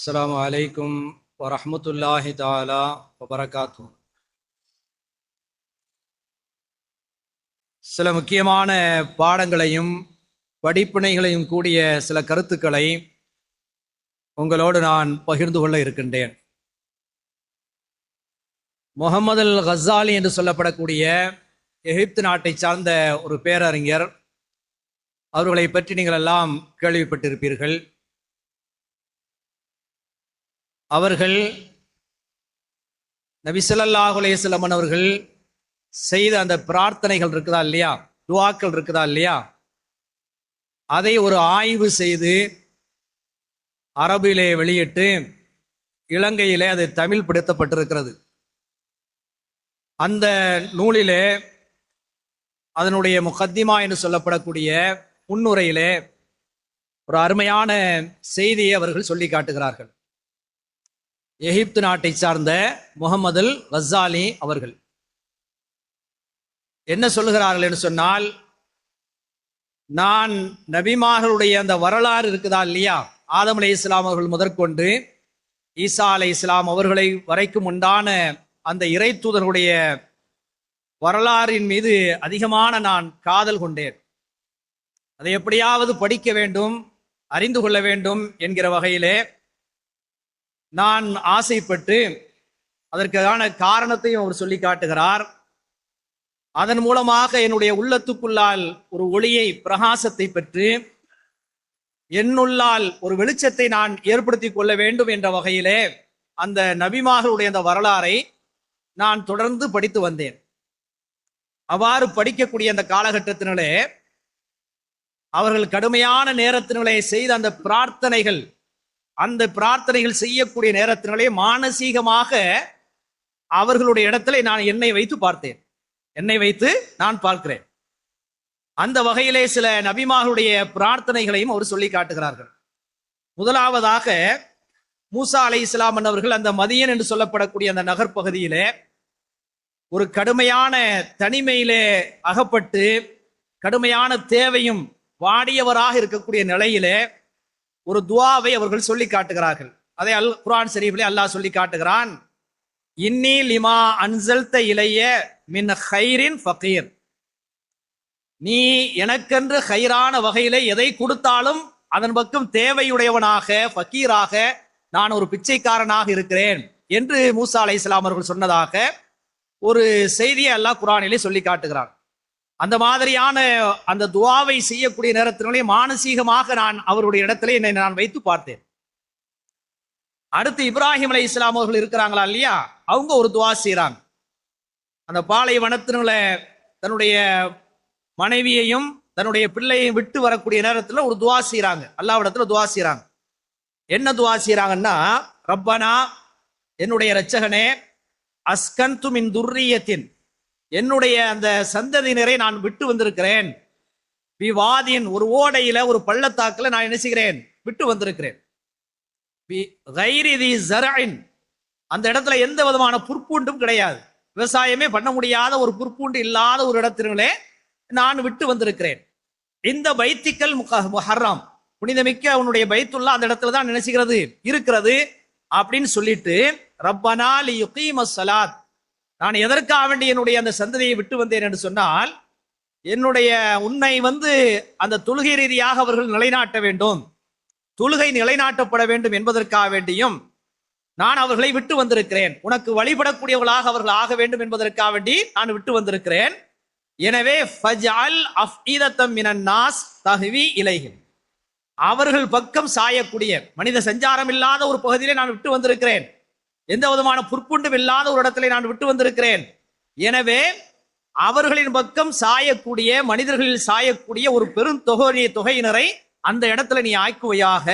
அஸ்ஸலாமு அலைக்கும் வரஹ்மத்துல்லாஹி தஆலா வபரகாத்துஹு. சில முக்கியமான பாடங்களையும் படிப்பினைகளையும் கூடிய சில கருத்துக்களை உங்களோடு நான் பகிர்ந்து கொள்ள இருக்கின்றேன். முஹம்மது அல் கஸாலி என்று சொல்லப்படக்கூடிய எகிப்து நாட்டை சார்ந்த ஒரு பேரறிஞர். அவர்களை பற்றி நீங்கள் எல்லாம் கேள்விப்பட்டிருப்பீர்கள். அவர்கள் நபி ஸல்லல்லாஹு அலைஹி வஸல்லம் அவர்கள் செய்த அந்த பிரார்த்தனைகள் இருக்குதா இல்லையா, துஆக்கள் இருக்குதா இல்லையா, அதை ஒரு ஆய்வு செய்து அரபிலே வெளியிட்டு இலங்கையிலே அது தமிழ் படுத்தப்பட்டிருக்கிறது. அந்த நூலிலே அதனுடைய முகத்திமா என்று சொல்லப்படக்கூடிய முன்னுரையிலே ஒரு அருமையான செய்தியை அவர்கள் சொல்லி காட்டுகிறார்கள். எகிப்து நாட்டை சார்ந்த முஹம்மது அல் கஸாலி அவர்கள் என்ன சொல்லுகிறார்கள் என்று சொன்னால், நான் நபிமார்களுடைய அந்த வரலாறு இருக்குதா இல்லையா, ஆதம் அலைஹிஸ்ஸலாம் அவர்கள் முதற்கொண்டு ஈசா அலைஹிஸ்ஸலாம் அவர்களை வரைக்கும் உண்டான அந்த இறை தூதர்களுடைய வரலாறின் மீது அதிகமான நான் காதல் கொண்டேன். அதை எப்படியாவது படிக்க வேண்டும், அறிந்து கொள்ள வேண்டும் என்கிற வகையிலே நான் ஆசைப்பட்டு அதற்கான காரணத்தையும் அவர் சொல்லி காட்டுகிறார். அதன் மூலமாக என்னுடைய உள்ளத்துக்குள்ளால் ஒரு ஒளியை, பிரகாசத்தை பெற்று என்னுள்ளால் ஒரு வெளிச்சத்தை நான் ஏற்படுத்தி கொள்ள வேண்டும் என்ற வகையிலே அந்த நபிமார்களுடைய அந்த வரலாறை நான் தொடர்ந்து படித்து வந்தேன். அவ்வாறு படிக்கக்கூடிய அந்த காலகட்டத்தினாலே அவர்கள் கடுமையான நேரத்தினாலே செய்த அந்த பிரார்த்தனைகள் செய்யக்கூடிய நேரத்தினாலே மானசீகமாக அவர்களுடைய இடத்துல நான் என்னை வைத்து பார்த்தேன். என்னை வைத்து நான் பார்க்கிறேன். அந்த வகையிலே சில நபிமார்களுடைய பிரார்த்தனைகளையும் அவர் சொல்லி காட்டுகிறார்கள். முதலாவதாக மூசா அலைஹிஸ்ஸலாம் அவர்கள் அந்த மதியன் என்று சொல்லப்படக்கூடிய அந்த நகர்ப்பகுதியிலே ஒரு கடுமையான தனிமையிலே அகப்பட்டு கடுமையான தேவையும் வாடியவராக இருக்கக்கூடிய நிலையிலே ஒரு துஆவை அவர்கள் சொல்லி காட்டுகிறார்கள். அதை குர்ஆன் ஷரீஃபிலே அல்லாஹ் சொல்லி காட்டுகிறான், இன்னி லிமா அன்ஸல்த இலைய மின் கைரின் ஃபகீர். நீ எனக்கென்று ஹைரான வகையிலே எதை கொடுத்தாலும் அதன் பக்கம் தேவையுடையவனாக, ஃபகீராக, நான் ஒரு பிச்சைக்காரனாக இருக்கிறேன் என்று மூசா அலைஹிஸ்ஸலாம் அவர்கள் சொன்னதாக ஒரு செய்தியை அல்லாஹ் குர்ஆனிலே சொல்லி காட்டுகிறான். அந்த மாதிரியான அந்த துஆவை செய்யக்கூடிய நேரத்தினாலே மானசீகமாக நான் அவருடைய இடத்திலே என்னை நான் வைத்து பார்த்தேன். அடுத்து இப்ராஹிம் அலைஹிஸ்ஸலாம் அவர்கள் இருக்கிறாங்களா இல்லையா, அவங்க ஒரு துஆ செய்றாங்க. அந்த பாலைவனத்தினுள்ள தன்னுடைய மனைவியையும் தன்னுடைய பிள்ளையையும் விட்டு வரக்கூடிய நேரத்தில் ஒரு துஆ செய்றாங்க. அல்லாஹ்விடத்துல துஆ செய்றாங்க. என்ன துஆ செய்றாங்கன்னா, ரப்பனா, என்னுடைய இரட்சகனே, அஸ்கன்து மின் துர்ரியத்தின், என்னுடைய அந்த சந்ததியினரை நான் விட்டு வந்திருக்கிறேன், விவாதின், ஒரு ஓடையில ஒரு பள்ளத்தாக்குல நான் என்ன செய்கிறேன், விட்டு வந்திருக்கிறேன், அந்த இடத்துல எந்த விதமான புற்பூண்டும் கிடையாது, விவசாயமே பண்ண முடியாத ஒரு புற்பூண்டு இல்லாத ஒரு இடத்திலே நான் விட்டு வந்திருக்கிறேன். இந்த பைத்திக்கல் முஹர்ரம், புனிதமிக்க அவனுடைய பைத்துல்லா அந்த இடத்துல தான் நினைச்சுகிறது இருக்கிறது அப்படின்னு சொல்லிட்டு, ரப்பனா லியுகீமஸ் ஸலாத், நான் எதற்காக வேண்டி என்னுடைய அந்த சந்ததியை விட்டு வந்தேன் என்று சொன்னால், என்னுடைய உன்னை அந்த தொழுகை ரீதியாக அவர்கள் நிலைநாட்ட வேண்டும், தொழுகை நிலைநாட்டப்பட வேண்டும் என்பதற்காக வேண்டியும் நான் அவர்களை விட்டு வந்திருக்கிறேன். உனக்கு வழிபடக்கூடியவர்களாக அவர்கள் ஆக வேண்டும் என்பதற்காக வேண்டி நான் விட்டு வந்திருக்கிறேன். எனவே ஃபஜ்அல் அஃஇதத்தம் மினன் நாஸ் தஹ்வி இலைஹிம், அவர்கள் பக்கம் சாயக்கூடிய மனித சஞ்சாரம் இல்லாத ஒரு பகுதியிலே நான் விட்டு வந்திருக்கிறேன், எந்த விதமான புற்புண்டும் இல்லாத ஒரு இடத்துல நான் விட்டு வந்திருக்கிறேன். எனவே அவர்களின் பக்கம் சாயக்கூடிய, மனிதர்களில் சாயக்கூடிய ஒரு பெரும் தொகையினரை அந்த இடத்துல நீ ஆக்குவையாக.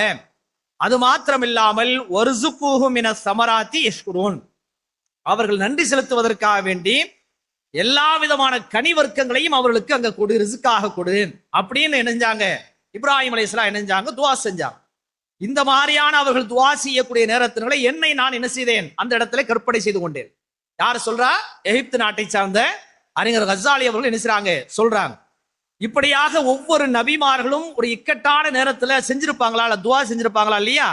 அது மாத்திரமில்லாமல் வர்சுக்குஹும் மினஸ் ஸமராத்தி யஷ்குரூன், அவர்கள் நன்றி செலுத்துவதற்காக வேண்டி எல்லா விதமான கனி வர்க்கங்களையும் அவர்களுக்கு அங்க கொடு, ரிஸ்காக கொடு அப்படின்னு நினைஞ்சாங்க. இப்ராஹிம் அலைஹிஸ்ஸலாம் நினைஞ்சாங்க, துஆ செஞ்சாங்க. இந்த மாதிரியான அவர்கள் துஆ செய்யக்கூடிய நேரத்தினால என்னை நான் என்ன செய்தேன், அந்த இடத்துல கற்பனை செய்து கொண்டேன். யார் சொல்றா? எகிப்து நாட்டை சார்ந்த அறிஞர் கஸாலி அவர்கள் என்ன செய்றாங்க, சொல்றாங்க. இப்படியாக ஒவ்வொரு நபிமார்களும் ஒரு இக்கட்டான நேரத்துல செஞ்சிருப்பாங்களா, துஆ செஞ்சிருப்பாங்களா இல்லையா?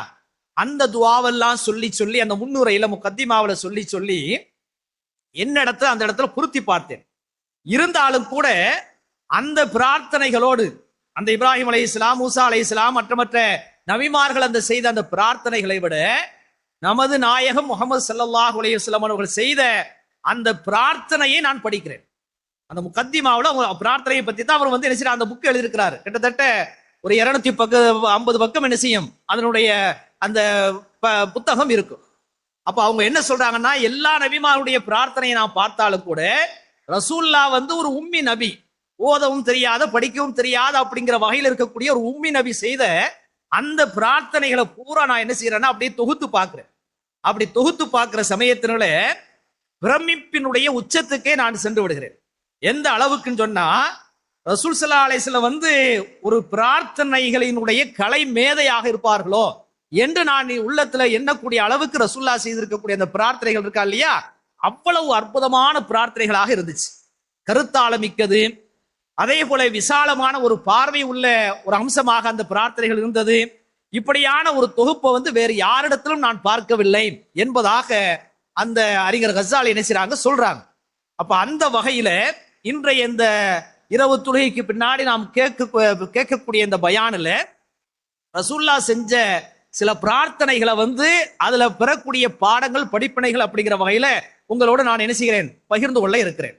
அந்த துவாவெல்லாம் சொல்லி சொல்லி அந்த முன்னுரையில முகத்திமாவில சொல்லி சொல்லி என்னிடத்துல அந்த இடத்துல பொருத்தி பார்த்தேன். இருந்தாலும் கூட அந்த பிரார்த்தனைகளோடு அந்த இப்ராஹிம் அலைஹிஸ்ஸலாம், மூசா அலைஹிஸ்ஸலாம், மற்ற நபிமார்கள் அந்த செய்த அந்த பிரார்த்தனைகளை விட நமது நாயகம் முஹம்மது ஸல்லல்லாஹு அலைஹி வஸல்லம் அவர்கள் செய்த அந்த பிரார்த்தனையை நான் படிக்கிறேன். அந்த முகத்திமாவுல பிரார்த்தனையை பத்தி தான் அவர் என்ன செய்யறார், அந்த புக் எழுதியிருக்கிறார். கிட்டத்தட்ட ஒரு 250 பக்கம் என்ன செய்யும் அதனுடைய அந்த புத்தகம் இருக்கும். அப்ப அவங்க என்ன சொல்றாங்கன்னா, எல்லா நபிமாருடைய பிரார்த்தனையை நான் பார்த்தாலும் கூட ரசூல்லா ஒரு உம்மி நபி, ஓதவும் தெரியாத படிக்கவும் தெரியாத அப்படிங்கிற வகையில் இருக்கக்கூடிய ஒரு உம்மி நபி செய்த அந்த பிரார்த்தனைகளை பூரா நான் என்ன செய்யறேன்னா அப்படியே தொகுத்து பார்க்கிறேன். அப்படி தொகுத்து பார்க்கிற சமயத்தினால பிரமிப்பினுடைய உச்சத்துக்கே நான் சென்று விடுகிறேன். எந்த அளவுக்குன்னு சொன்னா, ரசூல் ஸல்லல்லாஹு அலைஹி வஸல்லம் ஒரு பிரார்த்தனைகளினுடைய கலை மேதையாக இருப்பார்களோ என்று நான் உள்ளத்துல எண்ணக்கூடிய அளவுக்கு ரசூல்லா செய்திருக்கக்கூடிய அந்த பிரார்த்தனைகள் இருக்கா இல்லையா, அவ்வளவு அற்புதமான பிரார்த்தனைகளாக இருந்துச்சு. கருத்தாளமிக்கது, அதே போல விசாலமான ஒரு பார்வை உள்ள ஒரு அம்சமாக அந்த பிரார்த்தனைகள் இருந்தது. இப்படியான ஒரு தொகுப்பை வேறு யாரிடத்திலும் நான் பார்க்கவில்லை என்பதாக அந்த அறிஞர் கஸாலி என்ன செய்றாங்க சொல்றாங்க. அப்ப அந்த வகையில இன்றைய இந்த இரவு தொழுகைக்கு பின்னாடி நாம் கேட்கக்கூடிய இந்த பயானில் ரசூல்லா செஞ்ச சில பிரார்த்தனைகளை அதுல பெறக்கூடிய பாடங்கள், படிப்பினைகள் அப்படிங்கிற வகையில உங்களோடு நான் என்ன செய்கிறேன், பகிர்ந்து கொள்ள இருக்கிறேன்.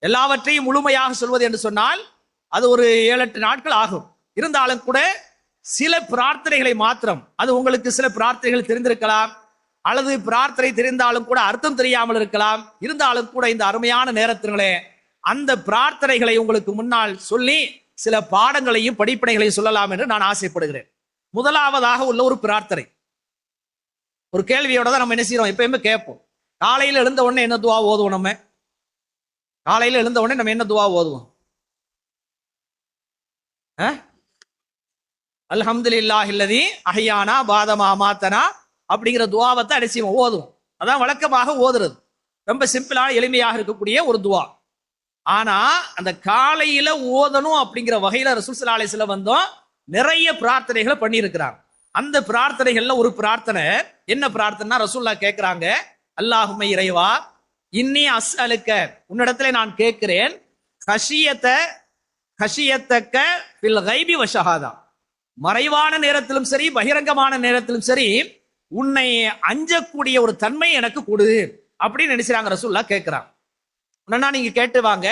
எல்லாவற்றையும் முழுமையாக சொல்வது என்று சொன்னால் அது ஒரு 7-8 நாட்கள் ஆகும். இருந்தாலும் கூட சில பிரார்த்தனைகளை மாத்திரம், அது உங்களுக்கு சில பிரார்த்தனைகள் தெரிந்திருக்கலாம், அல்லது பிரார்த்தனை தெரிந்தாலும் கூட அர்த்தம் தெரியாமல் இருக்கலாம். இருந்தாலும் கூட இந்த அருமையான நேரத்திலே அந்த பிரார்த்தனைகளை உங்களுக்கு முன்னால் சொல்லி சில பாடங்களையும் படிப்பினைகளையும் சொல்லலாம் என்று நான் ஆசைப்படுகிறேன். முதலாவதாக உள்ள ஒரு பிரார்த்தனை, ஒரு கேள்வியோட தான் நம்ம என்ன செய்யறோம், எப்பயுமே கேட்போம். காலையில் எழுந்த உடனே என்ன துவா ஓதுவோம்? நம்ம காலையில் எழுந்த உடனே நம்ம என்ன துவா ஓதுவோம்? அல்ஹம்துலில்லாஹில்லதி அஹ்யானா பாதமா அமாத்தனா அப்படிங்கிற துவாவத்தை அடிச்சியும் ஓதுவோம். அதான் வழக்கமாக ஓதுறது. ரொம்ப சிம்பிளான எளிமையாக இருக்கக்கூடிய ஒரு துவா. ஆனா அந்த காலையில ஓதணும் அப்படிங்கிற வகையில ரசூல் ஸல்லல்லாஹு அலைஹி வஸல்லம் நிறைய பிரார்த்தனைகளை பண்ணி இருக்கிறாங்க. அந்த பிரார்த்தனைகள்ல ஒரு பிரார்த்தனை என்ன பிரார்த்தனை, ரசூல்லா கேட்கிறாங்க, அல்லாஹும்ம இறைவா, இன்னி அஸ்அலுக்க, உன்னிடத்துல நான் கேட்கிறேன், கஷியத்தக்க ஃபில் கைபி வ ஷஹாதா, மறைவான நேரத்திலும் சரி பகிரங்கமான நேரத்திலும் சரி உன்னை அஞ்சக்கூடிய ஒரு தன்மை எனக்கு கொடு அப்படின்னு நினைச்சாங்க. ரசூல்லா கேட்கிறாங்க. உடனே நீங்க கேட்டு வாங்க,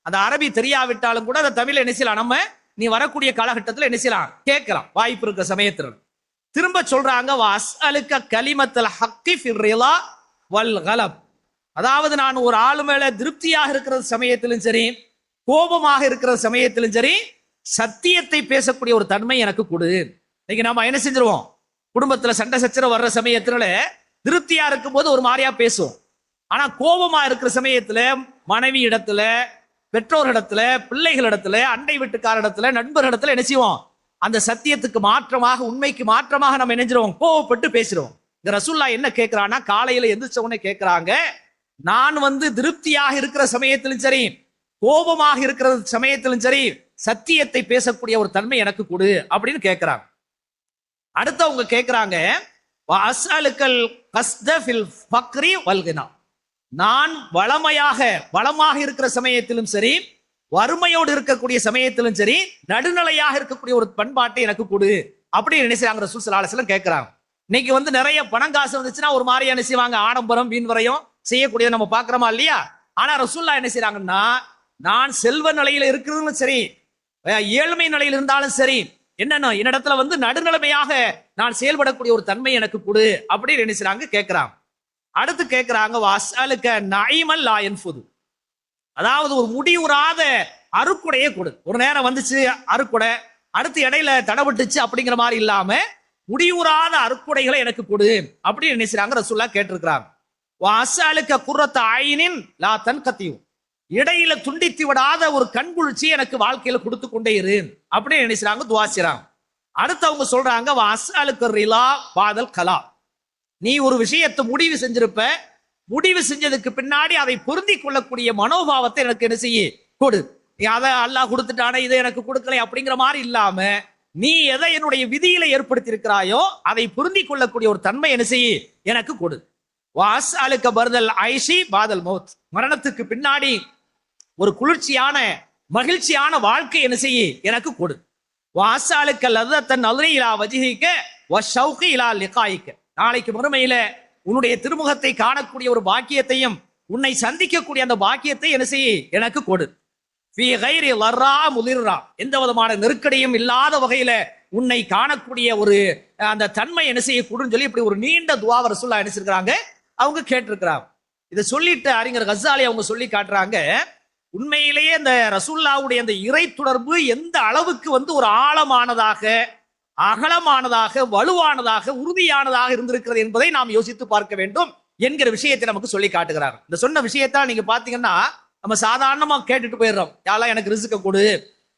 அந்த அரபி தெரியாவிட்டாலும் கூட அந்த தமிழ் என்ன செய்யலாம், நம்ம நீ வரக்கூடிய காலகட்டத்தில் என்ன செய்யலாம், கேட்கலாம், வாய்ப்பு இருக்கிற சமயத்தில். திரும்ப சொல்றாங்க, வஸ்அலுக்க கலிமத்தல் ஹக்கி ஃபில் ரிலா வல் கலப், அதாவது நான் ஒரு ஆளு மேல திருப்தியாக இருக்கிற சமயத்திலும் சரி கோபமாக இருக்கிற சமயத்திலும் சரி சத்தியத்தை பேசக்கூடிய ஒரு தன்மை எனக்கு கொடு. இன்னைக்கு நாம என்ன செஞ்சிருவோம், குடும்பத்துல சண்டை சச்சரவு வர்ற சமயத்துல திருப்தியா இருக்கும் போது ஒரு மாதிரியா பேசுவோம். ஆனா கோபமா இருக்கிற சமயத்துல மனைவி இடத்துல, பெற்றோரிடத்துல, பிள்ளைகளிடத்துல, அண்டை வீட்டுக்காரிடத்துல, நண்பர்களிடத்துல என்ன செய்வோம், அந்த சத்தியத்துக்கு மாற்றமாக, உண்மைக்கு மாற்றமாக நம்ம நினைஞ்சிருவோம், கோவப்பட்டு பேசுறோம். இந்த ரசூல்லா என்ன கேட்கிறான்னா, காலையில எந்திரிச்ச உடனே கேட்கிறாங்க, நான் திருப்தியாக இருக்கிற சமயத்திலும் சரி கோபமாக இருக்கிற சமயத்திலும் சரி சத்தியத்தை பேசக்கூடிய ஒரு தன்மை எனக்கு கொடு அப்படின்னு கேட்கிறாங்க. அடுத்தவங்க கேட்கிறாங்க, வஅஸ்அலுக்கல் கஸ்த ஃபில் ஃபக்ரி வல் கினா, நான் வளமாக இருக்கிற சமயத்திலும் சரி வறுமையோடு இருக்கக்கூடிய சமயத்திலும் சரி நடுநிலையாக இருக்கக்கூடிய ஒரு பண்பாட்டை எனக்கு கொடு அப்படின்னு நினைச்சாங்க. ரசூல் ஸல்லல்லாஹு அலைஹி வஸல்லம் கேட்கிறாங்க. இன்னைக்கு நிறைய பணம் காசு வந்துச்சுன்னா ஒரு மாதிரி என்ன செய்வாங்க, ஆடம்பரம் வீண் வரையும் செய்யக்கூடியதை நம்ம பாக்குறோமா இல்லையா? ஆனா ரசூல்லா என்ன செய்யறாங்கன்னா, நான் செல்வ நிலையில இருக்கிறதும் சரி ஏழ்மை நிலையில் இருந்தாலும் சரி என்னன்னா என்னிடத்துல நடுநிலைமையாக நான் செயல்படக்கூடிய ஒரு தன்மை எனக்கு கொடு அப்படின்னு நினைச்சாங்க, கேட்கிறாங்க. அடுத்து கேட்கிறாங்க, வஸ்அலுக்க நைமல் லா யன்ஃபுது, அதாவது ஒரு முடிவுறாத அருக்குடையே கொடு. ஒரு நேரம் வந்துச்சு அருக்குடை, அடுத்து இடையில தடவிட்டுச்சு அப்படிங்கிற மாதிரி இல்லாம முடிவுறாத அருக்குடைகளை எனக்கு கொடு அப்படின்னு நினைச்சாங்க. ரசூல்லா கேட்டிருக்கிறாங்க. வஸ்அலுக்க குர்ரத்த ஐனின் லா தன்கத்தியு, இடையில துண்டித்து விடாத ஒரு கண்குளிர்ச்சி எனக்கு வாழ்க்கையில கொடுத்து கொண்டே இரு அப்படின்னு நினைச்சாங்க, துவா செய்றாங்க. அடுத்து அவங்க சொல்றாங்க, வஸ்அலுக்க ரிலா பாதல் கலா, நீ ஒரு விஷயத்தை முடிவு செஞ்சிருப்ப, முடிவு செஞ்சதுக்கு பின்னாடி அதை பொருந்தி கொள்ளக்கூடிய மனோபாவத்தை எனக்கு என்ன செய்ய கொடு. அதை அல்லாஹ் கொடுத்துட்டானே இதை எனக்கு கொடுக்கல அப்படிங்கிற மாதிரி இல்லாம நீ எதை என்னுடைய விதியில ஏற்படுத்தி இருக்கிறாயோ அதை புரிந்து கொள்ளக்கூடிய ஒரு தன்மை என்ன செய்ய எனக்கு கொடு. வாஸ் அலுக்க பர்தல் ஐஷி பாதல் மௌத், மரணத்துக்கு பின்னாடி ஒரு குளிர்ச்சியான மகிழ்ச்சியான வாழ்க்கை என்ன செய்ய எனக்கு கொடு. வாஸ் அலுக்க லதத்தன் அல்ரி இலா வஜிஹிக்க வஷௌகி இலா லிகாயிக்க, நாளைக்கு மறுமையில உன்னுடைய திருமுகத்தை காணக்கூடிய ஒரு பாக்கியத்தையும் உன்னை சந்திக்கக்கூடிய அந்த பாக்கியத்தை என்ன செய்ய எனக்கு கொடு. ஃபீ கைரி லர்ரா முதிர்ரா, எந்த விதமான நெருக்கடியும் இல்லாத வகையில உன்னை காணக்கூடிய ஒரு அந்த தன்மை என்ன செய்ய கூடுன்னு சொல்லி இப்படி ஒரு நீண்ட துஆவை ரசூலுல்லாஹ் என்ன செஞ்சிருக்காங்க, அவங்க கேட்டிருக்கிறாங்க. இதை சொல்லிட்டு அறிஞர் கஸாலி அவங்க சொல்லி காட்டுறாங்க, உண்மையிலேயே இந்த ரசூலுல்லாஹ்வுடைய அந்த இறை தொடர்பு எந்த அளவுக்கு ஒரு ஆழமானதாக, அகலமானதாக, வலுவானதாக, உறுதியானதாக இருந்திருக்கிறது என்பதை நாம் யோசித்து பார்க்க வேண்டும் என்கிற விஷயத்தை நமக்கு சொல்லி காட்டுகிறார். இந்த சொன்ன விஷயத்தால் நீங்க பாத்தீங்கன்னா நம்ம சாதாரணமா கேட்டுட்டு போயிடுறோம், யாரெல்லாம் எனக்கு ரிஸ்க கொடு,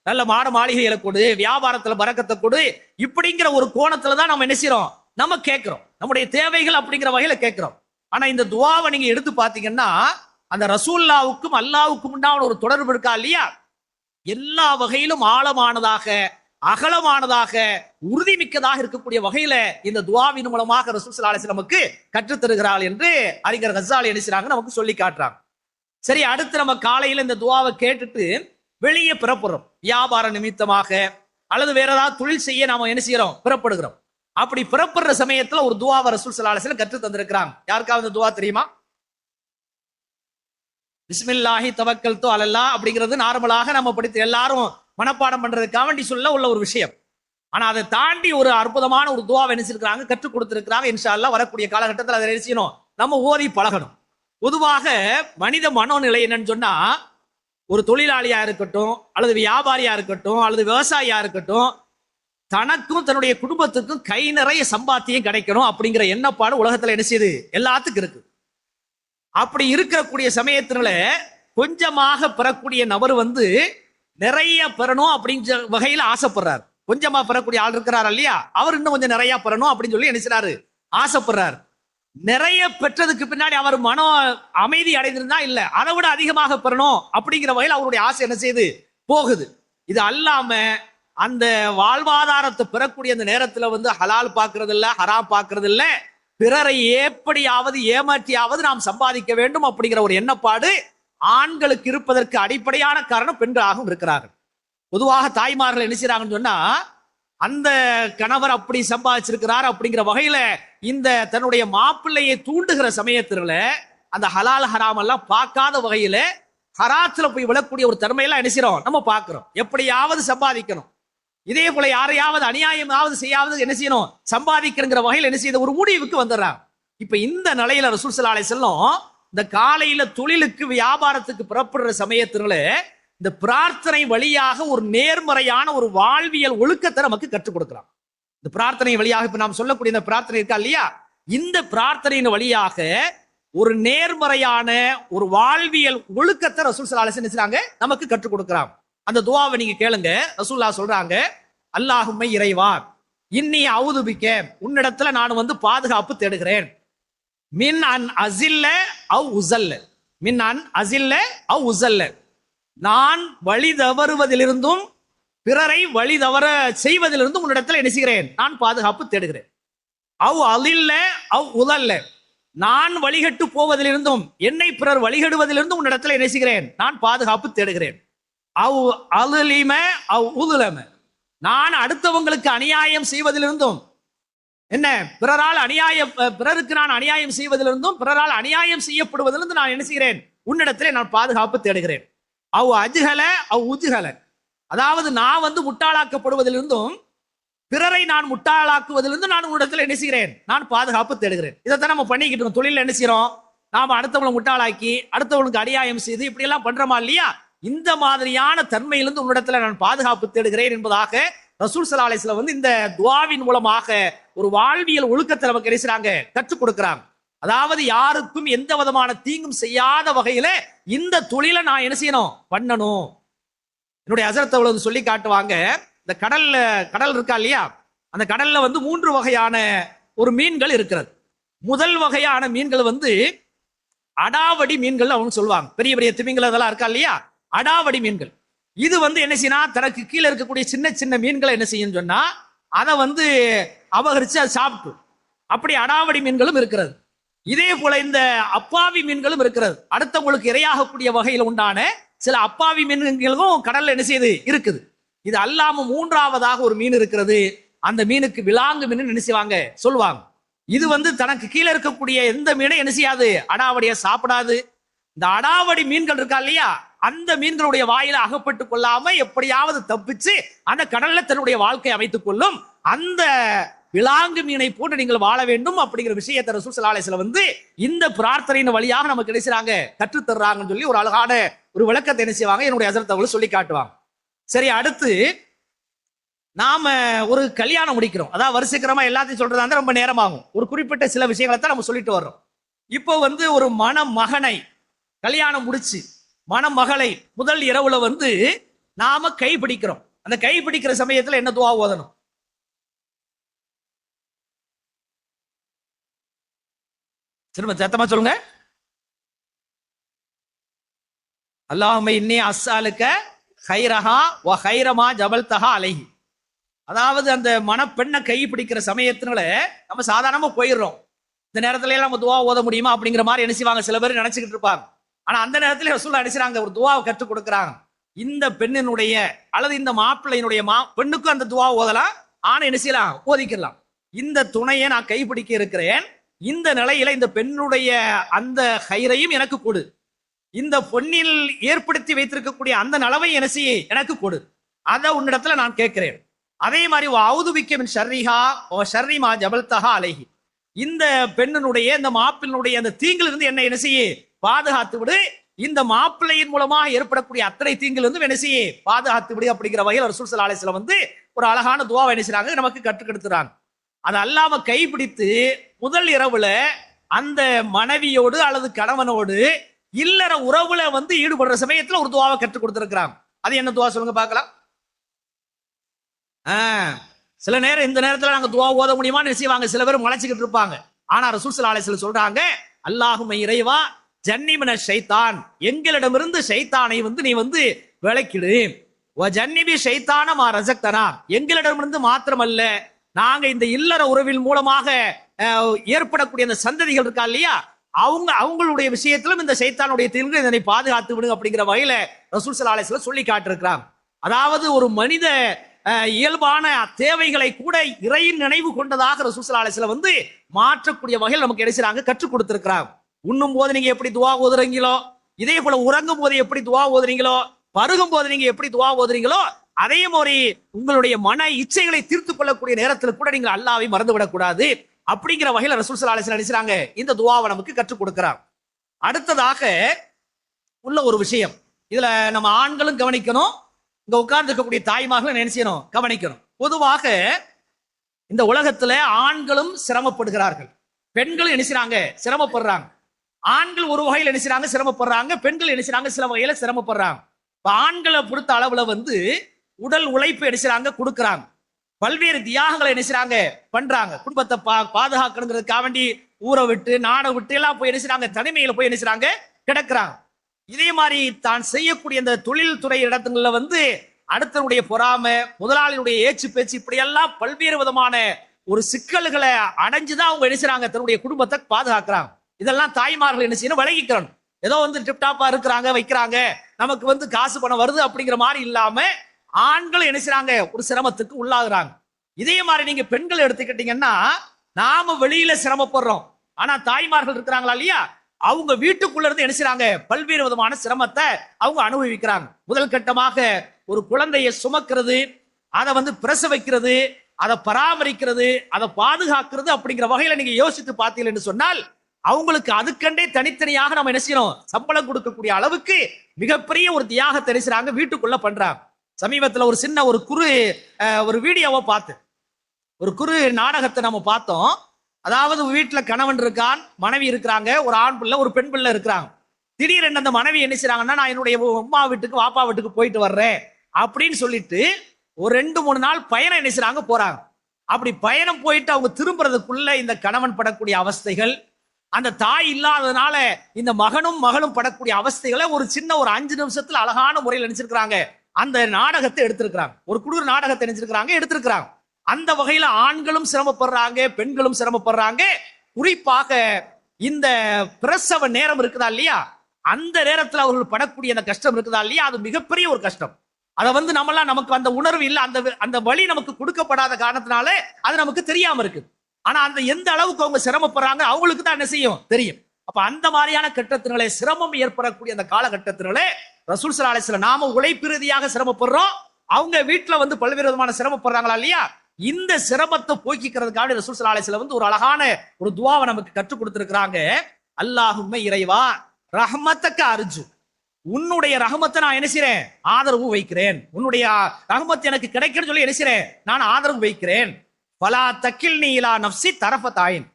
நல்ல மாட மாளிகைகளை கொடு, வியாபாரத்துல பரக்கத்தை கொடு, இப்படிங்கிற ஒரு கோணத்துல தான் நம்ம என்ன செய்யறோம், நம்ம கேட்கிறோம், நம்முடைய தேவைகள் அப்படிங்கிற வகையில கேட்கிறோம். ஆனா இந்த துஆவை நீங்க எடுத்து பாத்தீங்கன்னா அந்த ரசூலுல்லாஹ்வுக்கும் அல்லாஹ்வுக்கும் உண்டான ஒரு தொடர்பு இருக்கா இல்லையா, எல்லா வகையிலும் ஆழமானதாக, அகலமானதாக, உறுதிமிக்கதாக இருக்கக்கூடிய வகையில இந்த துஆவின் மூலமாக ரசூல் ஸல்லல்லாஹு அலைஹி வஸல்லம் நமக்கு கற்றுத் தருகிறார்கள் என்று அறிஞர் கஸாலி என்ன செய்றாங்க, நமக்கு சொல்லி காட்டுறாங்க. சரி, அடுத்து நம்ம காலையில இந்த துஆவை கேட்டுட்டு வெளியே புறப்படுறோம், வியாபார நிமித்தமாக அல்லது வேற ஏதாவது தொழில் செய்ய நாம என்ன செய்யறோம், புறப்படுகிறோம். அப்படி புறப்படுற சமயத்துல ஒரு துஆவை ரசூல் ஸல்லல்லாஹு அலைஹி வஸல்லம் கற்று தந்திருக்கிறாங்க. யாருக்காவது துஆ தெரியுமா? பிஸ்மில்லாஹி தவக்கல்து அலல்லாஹ் அப்படிங்கிறது நார்மலாக நம்ம படித்து எல்லாரும் மனப்பாடம் பண்றதுக்காக வேண்டி சொல்ல உள்ள ஒரு விஷயம். ஆனா அதை தாண்டி ஒரு அற்புதமான ஒரு துஆவை நினைச்சிருக்கிறாங்க, கற்றுக் கொடுத்திருக்கிறாங்க. இன்ஷா அல்லாஹ் வரக்கூடிய காலகட்டத்தில் அதை நினைச்சணும், நம்ம ஓதி பழகணும். பொதுவாக மனித மனோநிலை என்னன்னு சொன்னா, ஒரு தொழிலாளியா இருக்கட்டும் அல்லது வியாபாரியா இருக்கட்டும் அல்லது விவசாயியா இருக்கட்டும், தனக்கும் தன்னுடைய குடும்பத்துக்கும் கை நிறைய சம்பாத்தியம் கிடைக்கணும் அப்படிங்கிற எண்ணப்பாடு உலகத்துல என்ன செய்யுது, எல்லாத்துக்கும் இருக்கு. அப்படி இருக்கக்கூடிய சமயத்துல கொஞ்சமாக பெறக்கூடிய நபர் நிறைய பெறணும் அப்படிங்கிற வகையில ஆசைப்படுறாரு. கொஞ்சமா பெறக்கூடிய ஆள் இருக்கிறார் இல்லையா, அவர் இன்னும் கொஞ்சம் நிறைய பெறணும் அப்படின்னு சொல்லி என்ன செய்றாரு, ஆசைப்படுறாரு. நிறைய பெற்றதுக்கு பின்னாடி அவர் மனம் அமைதி அடைந்திருந்தா இல்ல, அதை விட அதிகமாக பெறணும் அப்படிங்கிற வகையில் அவருடைய ஆசை என்ன செய்யுது, போகுது. இது அல்லாம அந்த வாழ்வாதாரத்தை பெறக்கூடிய அந்த நேரத்துல ஹலால் பாக்குறது இல்ல, ஹராம் பாக்குறது இல்ல, பிறரை எப்படியாவது ஏமாற்றியாவது நாம் சம்பாதிக்க வேண்டும் அப்படிங்கிற ஒரு எண்ணப்பாடு ஆண்களுக்கு இருப்பதற்கு அடிப்படையான காரணம் பெண்களாகவும் இருக்கிறார்கள். பொதுவாக தாய்மார்கள் என்ன செய்றாங்கன்னு சொன்னா, அந்த கணவர் அப்படி சம்பாதிச்சிருக்கிறார் அப்படிங்கிற வகையில இந்த தன்னுடைய மாப்பிள்ளையை தூண்டுகிற சமயத்துல அந்த ஹலால் ஹராம் எல்லாம் பார்க்காத வகையில ஹராத்துல போய் விழக்கூடிய ஒரு தன்மையெல்லாம் என்ன செய்றோம், நம்ம பார்க்கிறோம். எப்படியாவது சம்பாதிக்கணும், இதே போல யாரையாவது அநியாயமாவது செய்யாவது என்ன செய்யணும், சம்பாதிக்கிறங்கிற வகையில் என்ன செய்ய ஒரு முடிவுக்கு வந்துடுறாங்க. இப்ப இந்த நிலையில ரசூல் ஸல்லல்லாஹு அலைஹி வஸல்லம் இந்த காலையில தொழிலுக்கு வியாபாரத்துக்கு புறப்படுற சமயத்துல இந்த பிரார்த்தனை வழியாக ஒரு நேர்மறையான ஒரு வாழ்வியல் ஒழுக்கத்தை நமக்கு கற்றுக் கொடுக்கிறான். இந்த பிரார்த்தனை வழியாக இப்ப நாம் சொல்லக்கூடிய இந்த பிரார்த்தனை இருக்கா இல்லையா, இந்த பிரார்த்தனையின் வழியாக ஒரு நேர்மறையான ஒரு வாழ்வியல் ஒழுக்கத்தை ரசூல் ஸல்லல்லாஹு அலைஹி வஸல்லம் நமக்கு கற்றுக் கொடுக்கிறான். அந்த துஆவை நீங்க கேளுங்க. ரசூலுல்லாஹ் சொல்றாங்க, அல்லாஹும்ம இறைவா, இன்னி அவுது பிக்க, உன்னிடத்துல நான் பாதுகாப்பு தேடுகிறேன், மின் அன் அஸில்ல அவ் உஸல்ல, மின் அன் அஸில்ல அவ் உஸல்ல, நான் வழி தவறுவதிலிருந்தும் பிறரை வழி தவற செய்வதிலிருந்தும் உன்னிடத்தில் என்ன செய்கிறேன், நான் பாதுகாப்பு தேடுகிறேன். அவ் அலில்ல அவ் உதல்ல, நான் வழிகட்டு போவதிலிருந்தும் என்னை பிறர் வழிகடுவதிலிருந்தும் உன்னிடத்தில் என்ன செய்கிறேன், நான் பாதுகாப்பு தேடுகிறேன். அவ் அலுலிம அவ் உதுலம, நான் அடுத்தவங்களுக்கு அநியாயம் செய்வதிலிருந்தும் என்ன பிறருக்கு நான் அநியாயம் செய்வதிலிருந்தும் பிறரால் அநியாயம் செய்யப்படுவதிலிருந்து நான் என்ன செய்கிறேன், உன்னிடத்திலே நான் பாதுகாப்பு தேடுகிறேன். அவ் அஜ்ஹல அவ் உஜ்ஹல, அதாவது நான் முட்டாளாக்கப்படுவதிலிருந்தும் பிறரை நான் முட்டாளாக்குவதிலிருந்து நான் உன்னிடத்தில் என்ன செய்கிறேன், நான் பாதுகாப்பு தேடுகிறேன். இதைத்தான் நம்ம பண்ணிக்கிட்டு இருக்கோம். தொழில் என்ன செய்யறோம், நாம அடுத்தவங்களை முட்டாளாக்கி அடுத்தவங்களுக்கு அநியாயம் செய்து இப்படி எல்லாம் பண்றோமா இல்லையா, இந்த மாதிரியான தன்மையிலிருந்து உன்னிடத்துல நான் பாதுகாப்பு தேடுகிறேன் என்பதாக ரசூல் ஸல்லல்லாஹு அலைஹி வஸல்லம் இந்த துஆவின் மூலமாக ஒரு வாழ்வியல் ஒழுக்கத்தை நமக்கு என்ன செய்றாங்க, கற்றுக் கொடுக்கிறாங்க. அதாவது யாருக்கும் எந்த விதமான தீங்கும் செய்யாத வகையில இந்த தொழிலை நான் என்ன செய்யணும், பண்ணணும். என்னுடைய ஹஸரத் அவர்கள் சொல்லி காட்டுவாங்க, இந்த கடல் இருக்கா இல்லையா, அந்த கடல்ல 3 வகையான ஒரு மீன்கள் இருக்கிறது. முதல் வகையான மீன்கள் அடாவடி மீன்கள் அவங்க சொல்லுவாங்க. பெரிய பெரிய திமிங்கலம் அதெல்லாம் இருக்கா இல்லையா, அடாவடி மீன்கள். இது என்ன செய்யணும், தனக்கு கீழே இருக்கக்கூடிய சின்ன சின்ன மீன்களை என்ன செய்யும் சொன்னா அதை அபகரிச்சு அதை சாப்பிட்டு. அப்படி அடாவடி மீன்களும் இருக்கிறது. இதே போல இந்த அப்பாவி மீன்களும் இருக்கிறது. அடுத்தவங்களுக்கு இரையாகக்கூடிய வகையில் உண்டான சில அப்பாவி மீன்களும் கடல்ல என்ன செய்யுது இருக்குது. இது அல்லாம மூன்றாவதாக ஒரு மீன் இருக்கிறது. அந்த மீனுக்கு விலாங்கு மீன் என்ன செய்வாங்க சொல்லுவாங்க. இது தனக்கு கீழே இருக்கக்கூடிய எந்த மீனை என்ன செய்யாது, அடாவடியா சாப்பிடாது. இந்த அடாவடி மீன்கள் இருக்கா இல்லையா, அந்த மீன்களுடைய வாயில அகப்பட்டு கொள்ளாம எப்படியாவது தப்பிச்சு அந்த கடல்ல தன்னுடைய வாழ்க்கை அமைத்துக் கொள்ளும். அந்த விலாங்கு மீனை போட்டு நீங்கள் வாழ வேண்டும் அப்படிங்கிற விஷயத்தை ரசூல் ஸல்லல்லாஹு அலைஹி வஸல்லம் இந்த பிரார்த்தனையின் வழியாக நமக்கு என்ன செய்றாங்க, கற்றுத் தர்றாங்கன்னு சொல்லி ஒரு அழகான ஒரு விளக்கத்தை என்ன செய்வாங்க, என்னுடைய ஹஸரத் அவர்கள் சொல்லி காட்டுவாங்க. சரி, அடுத்து நாம ஒரு கல்யாணம் முடிக்கிறோம். அதாவது வரிசைக்கிரமா எல்லாத்தையும் சொல்றதா இருந்தா ரொம்ப நேரமாகும். ஒரு குறிப்பிட்ட சில விஷயங்களை தான் நம்ம சொல்லிட்டு வர்றோம். இப்போ ஒரு மணமகனை கல்யாணம் முடிச்சு மணமகளை முதல் இரவுல நாம கை பிடிக்கிறோம். அந்த கை பிடிக்கிற சமயத்துல என்ன துஆ ஓதணும்? திரும்ப சத்தமா சொல்லுங்க. அல்லாஹும்ம இன்னி அஸ்ஸாலுக கைரஹா வ கைரமா ஜபல்தஹா அலைஹி. அதாவது அந்த மணப்பெண்ணை கை பிடிக்கிற சமயத்தினால நம்ம சாதாரணமா போயிடுறோம். இந்த நேரத்துல எல்லாம் நம்ம துஆ ஓத முடியுமா அப்படிங்கிற மாதிரி என்ன செய்வாங்க, சில பேர் நினைச்சுக்கிட்டு இருப்பாங்க. ஆனா அந்த நேரத்துல ரசூலுல்லாஹ் அடிச்சாங்க, ஒரு துஆவை கற்றுக் கொடுக்குறாங்க. இந்த பெண்ணினுடைய அல்லது இந்த மாப்பிள்ளையினுடைய பெண்ணுக்கும் அந்த துஆ ஓதலாம், ஆனா என்ன செய்யலாம், ஓதிக்கலாம். இந்த துணையை நான் கைப்பிடிக்க இருக்கிறேன், இந்த நிலையில இந்த பெண்ணுடைய அந்த கைரையும் எனக்கு கொடு, இந்த பொன்னில் ஏற்படுத்தி வைத்திருக்கக்கூடிய அந்த நலவை என்ன செய்ய எனக்கு கொடு, அதை உன்னிடத்துல நான் கேட்கிறேன். அதே மாதிரி அவுதுபிக்க மின் ஷர்ரிஹா வ ஷர்ரி மா ஜபல்தஹா அலைஹி. இந்த பெண்ணினுடைய இந்த மாப்பிள்ளையினுடைய அந்த தீங்கிலிருந்து என்ன செய்ய பாதுகாத்து விடு, இந்த மாப்பிள்ளையின் மூலமாக ஏற்படக்கூடிய அத்தனை தீங்கிலிருந்து என்ன செய்ய பாதுகாத்து விடு அப்படிங்கிற வகையில் ரசூல் ஸல்லல்லாஹு அலைஹி வஸல்லம் ஒரு அழகான துஆவை என்ன செய்றாங்க, நமக்கு கற்றுக் கொடுத்துறாங்க. அது அல்லாம கைப்பிடித்து முதல் இரவுல அந்த மனைவியோடு அல்லது கணவனோடு இல்லற உறவுல ஈடுபடுற சமயத்துல ஒரு துஆவை கற்றுக் கொடுத்திருக்கிறாங்க. அது என்ன துஆ சொல்லுங்க பார்க்கலாம். சில நேரம் இந்த நேரத்துல நாங்க துஆ ஓத முடியுமான்னு செய்வாங்க, சில பேர் முளைச்சுக்கிட்டு இருப்பாங்க. ஆனா ரசூல் ஸல்லல்லாஹு அலைஹி வஸல்லம் சொல்றாங்க, அல்லாஹும்ம இறைவா ஜன்னிமின ஷைத்தான், எங்களிடமிருந்து ஷைத்தானை நீ விலக்கிடு, வ ஜன்னிபி ஷைத்தான மா ரஸக்தனா, எங்களிடமிருந்து மாத்திரமல்ல நாங்க இந்த இல்லற உறவின் மூலமாக ஏற்படக்கூடிய அந்த சந்ததிகள் இருக்கா இல்லையா, அவங்களுடைய விஷயத்திலும் இந்த ஷைத்தானுடைய தீங்கு இதனை பாதுகாத்து விடு அப்படிங்கிற வகையில ரசூல் ஸல்லல்லாஹு அலைஹி வஸல்லம் சொல்லி காட்டிருக்கிறாங்க. அதாவது ஒரு மனித இயல்பான தேவைகளை கூட இறையின் நினைவு கொண்டதாக ரசூல் ஸல்லல்லாஹு அலைஹி வஸல்லம் மாற்றக்கூடிய வகையில் நமக்கு என்ன கற்றுக் கொடுத்திருக்கிறாங்க. உண்ணும் போது நீங்க எப்படி துஆ ஓதுறீங்களோ, இதே போல உறங்கும் போது எப்படி துஆ ஓதுறீங்களோ, பருகும் போது நீங்க எப்படி துஆ ஓதுறீங்களோ, அதே மாதிரி உங்களுடைய மன இச்சைகளை தீர்த்து கொள்ளக்கூடிய நேரத்தில் கூட நீங்கள் அல்லாஹ்வை மறந்து விடக்கூடாது அப்படிங்கிற வகையில் ரசூல் ஸல்லல்லாஹு அலைஹி வஸல்லம் இந்த துஆவை நமக்கு கற்றுக் கொடுக்கிறார். அடுத்ததாக உள்ள ஒரு விஷயம், இதுல நம்ம ஆண்களும் கவனிக்கணும், இங்க உட்கார்ந்து இருக்கக்கூடிய தாய்மார்களும் நினைச்சணும் கவனிக்கணும். பொதுவாக இந்த உலகத்துல ஆண்களும் சிரமப்படுகிறார்கள், பெண்களும் நினைச்சாங்க சிரமப்படுறாங்க. ஆண்கள் ஒரு வகையில் நினைச்சாங்க சிரமப்படுறாங்க, பெண்கள் நினைச்சாங்க சில வகையில சிரமப்படுறாங்க. ஆண்களை பொறுத்த அளவுல உடல் உழைப்பு நினைச்சாங்க கொடுக்கறாங்க, பல்வேறு தியாகங்களை நினைச்சாங்க பண்றாங்க, குடும்பத்தை பாதுகாக்கணுங்கிறதுக்காக வேண்டி ஊரை விட்டு நாடை விட்டு எல்லாம் போய் நினைச்சாங்க, தனிமையில போய் நினைச்சாங்க கிடக்குறாங்க. இதே மாதிரி தான் செய்யக்கூடிய இந்த தொழில் துறை இடத்துல அடுத்தனுடைய பொறாமை, முதலாளியுடைய ஏச்சு பேச்சு, இப்படி எல்லாம் பல்வேறு விதமான ஒரு சிக்கல்களை அடைஞ்சுதான் அவங்க நினைச்சாங்க தன்னுடைய குடும்பத்தை பாதுகாக்கிறாங்க. இதெல்லாம் தாய்மார்கள் என்ன செய்யணும், விலகிக்கிறோம். ஏதோ டிப்டாப்பா இருக்கிறாங்க வைக்கிறாங்க, நமக்கு காசு பணம் வருது அப்படிங்கிற மாதிரி இல்லாம ஆண்கள் என்ன செய்றாங்க, ஒரு சிரமத்துக்கு உள்ளாகுறாங்க. இதே மாதிரி நீங்க பெண்கள் எடுத்துக்கிட்டீங்கன்னா, நாம வெளியில சிரமப்படுறோம், ஆனா தாய்மார்கள் இருக்கிறாங்களா இல்லையா, அவங்க வீட்டுக்குள்ள இருந்து என்ன செய்றாங்க, பல்வேறு விதமான சிரமத்தை அவங்க அனுபவிக்கிறாங்க. முதல் கட்டமாக ஒரு குழந்தையை சுமக்கிறது, அதை பிரசவிக்கிறது, அதை பராமரிக்கிறது, அதை பாதுகாக்கிறது அப்படிங்கிற வகையில நீங்க யோசித்து பார்த்தீர்கள் என்று சொன்னால், அவங்களுக்கு அதுக்கண்டே தனித்தனியாக நம்ம என்ன செய்யணும், சம்பளம் கொடுக்கக்கூடிய அளவுக்கு மிகப்பெரிய ஒரு தியாகத்தை என்ன செய்றாங்க, வீட்டுக்குள்ள பண்றாங்க. சமீபத்துல ஒரு சின்ன ஒரு வீடியோவை பார்த்து, ஒரு குறு நாடகத்தை நம்ம பார்த்தோம். அதாவது வீட்டுல கணவன் இருக்கான், மனைவி இருக்கிறாங்க, ஒரு ஆண் பிள்ளை ஒரு பெண் பிள்ளை இருக்கிறாங்க. திடீரென்று அந்த மனைவி என்ன செய்றாங்கன்னா, நான் என்னுடைய அம்மா வீட்டுக்கு வாப்பா வீட்டுக்கு போயிட்டு வர்றேன் அப்படின்னு சொல்லிட்டு ஒரு 2-3 நாள் பயணம் என்ன செய்றாங்க போறாங்க. அப்படி பயணம் போயிட்டு அவங்க திரும்புறதுக்குள்ள இந்த கணவன் படக்கூடிய அவஸ்தைகள், அந்த தாய் இல்லாததுனால இந்த மகனும் மகளும் படக்கூடிய அவஸ்தைகளை ஒரு சின்ன ஒரு 5 நிமிஷத்துல அழகான முறையில் நினைச்சிருக்கிறாங்க அந்த நாடகத்தை எடுத்திருக்கிறாங்க. ஒரு குழு நாடகத்தை எடுத்திருக்கிறாங்க. அந்த வகையில ஆண்களும் சிரமப்படுறாங்க, பெண்களும் சிரமப்படுறாங்க. குறிப்பாக இந்த பிரசவ நேரம் இருக்குதா இல்லையா, அந்த நேரத்தில் அவர்கள் படக்கூடிய அந்த கஷ்டம் இருக்குதா இல்லையா, அது மிகப்பெரிய ஒரு கஷ்டம். அதை நம்மளாம் நமக்கு அந்த உணர்வு இல்லை, அந்த வழி நமக்கு கொடுக்கப்படாத காரணத்தினால அது நமக்கு தெரியாம இருக்கு. ஆனா அந்த எந்த அளவுக்கு அவங்க சிரமப்படுறாங்க அவங்களுக்கு தான் என்ன செய்யும் தெரியும். அப்ப அந்த மாதிரியான கட்டத்தினாலே, சிரமம் ஏற்படக்கூடிய அந்த காலகட்டத்தினாலே ரசூல் ஸல்லல்லாஹு அலைஹி வஸல்லம், நாம உழைப்பு ரீதியாக சிரமப்படுறோம், அவங்க வீட்டுல பல்வேறு விதமான சிரமப்படுறாங்களா இல்லையா, இந்த சிரமத்தை போக்கிக்கிறதுக்காக ரசூல் ஸல்லல்லாஹு அலைஹி வஸல்லம் ஒரு அழகான ஒரு துஆவை நமக்கு கற்றுக் கொடுத்திருக்கிறாங்க. அல்லாஹும்ம இறைவா ரஹ்மத்தக அர்ஜு, உன்னுடைய ரஹமத்தை நான் என்ன செய்றேன், ஆதரவு வைக்கிறேன். உன்னுடைய ரஹமத் எனக்கு கிடைக்கணும்னு சொல்லி என்ன செய்றேன், நான் ஆதரவு வைக்கிறேன். பலா தக்கில்னி இலா நஃப்ஸி தரஃபத்தாயின்,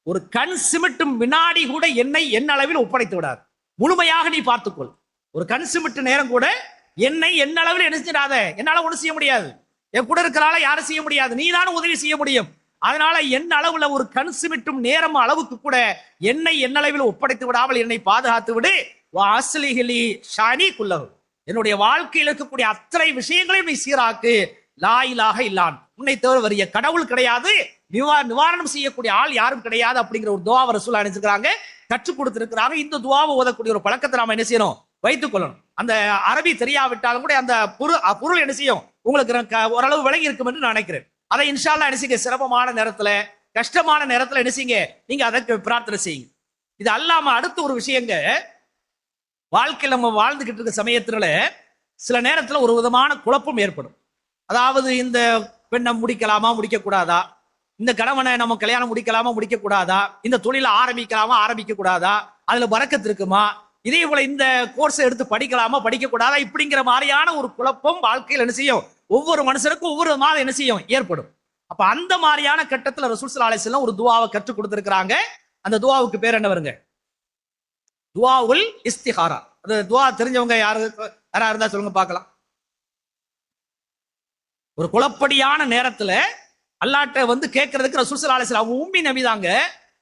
ஒரு கண் சிமிட்டும் வினாடி கூட என்னை என் அளவில் ஒப்படைத்து விடாது, முழுமையாக நீ பார்த்துக்கொள். ஒரு கண் சிமிட்டு நேரம் கூட என்னை என் அளவில் என்ன செஞ்சிடாத, என்னால ஒண்ணு செய்ய முடியாது, என் கூட இருக்கிறால யாரும் செய்ய முடியாது, நீ தான் உதவி செய்ய முடியும். அதனால என் அளவுல ஒரு கண் சிமிட்டும் நேரம் அளவுக்கு கூட என்னை என் அளவில் ஒப்படைத்து விடாமல் என்னை பாதுகாத்து விடு. வாஸ்லிஹிலி ஷானி குல்லஹு, என்னுடைய வாழ்க்கையில் இருக்கக்கூடிய அத்தனை விஷயங்களையும் நீ சீராக்கு. லா இலாஹ இல்லான், உன்னை தவிர வரிய கடவுள் கிடையாது, நிவாரணம் செய்யக்கூடிய ஆள் யாரும் கிடையாது அப்படிங்கிற ஒரு துஆவை ரசூல் அனுப்பிச்சிருக்காங்க, கற்றுக் கொடுத்திருக்கிறாங்க. இந்த துஆவை ஓதக்கூடிய ஒரு பழக்கத்தை நாம என்ன செய்யணும், வைத்துக் கொள்ளணும். அந்த அரபி தெரியாவிட்டாலும் கூட அந்த பொருள் என்ன செய்யும் உங்களுக்கு ஓரளவு விளங்கி இருக்கும் என்று நான் நினைக்கிறேன். அதை இன்ஷா அல்லாஹ் என்ன செய்யுங்க, சிரமமான நேரத்துல கஷ்டமான நேரத்துல என்ன செய்யுங்க, நீங்க அதற்கு பிரார்த்தனை செய்யுங்க. இது அல்லாம அடுத்த ஒரு விஷயங்க, வாழ்க்கையில் நம்ம வாழ்ந்துகிட்டு இருக்க சமயத்துல சில நேரத்துல ஒரு விதமான குழப்பம் ஏற்படும். அதாவது இந்த பெண்ணை முடிக்கலாமா முடிக்க கூடாதா, இந்த கணவனை நம்ம கல்யாணம் முடிக்கலாமா முடிக்க கூடாதா, இந்த தொழிலை ஆரம்பிக்கலாமா ஆரம்பிக்க கூடாதா, அதுல பரக்கத்து இருக்குமா, இதே போல இந்த கோர்ஸை எடுத்து படிக்கலாமா படிக்க கூடாதா, இப்படிங்கிற மாதிரியான ஒரு குழப்பம் வாழ்க்கையில் என்ன செய்யும், ஒவ்வொரு மனுஷனுக்கும் ஒவ்வொரு மாதிரி என்ன செய்யும் ஏற்படும். அப்ப அந்த மாதிரியான கட்டத்துல ரசூல் ஸல்லல்லாஹு அலைஹி வஸல்லம் ஒரு துஆவை கற்றுக் கொடுத்திருக்கிறாங்க. அந்த துஆவுக்கு பேர் என்ன வருங்க, துஆவுல் இஸ்திகாரா. அந்த துஆ தெரிஞ்சவங்க யாரா இருந்தா சொல்லுங்க பார்க்கலாம். ஒரு குழப்படியான நேரத்துல அல்லாஹ்ட்ட கேட்கறதுக்கு ரசூல் ஸல்லல்லாஹு அலைஹி வஸல்லம் அவங்க உம்மி நபி தாங்க.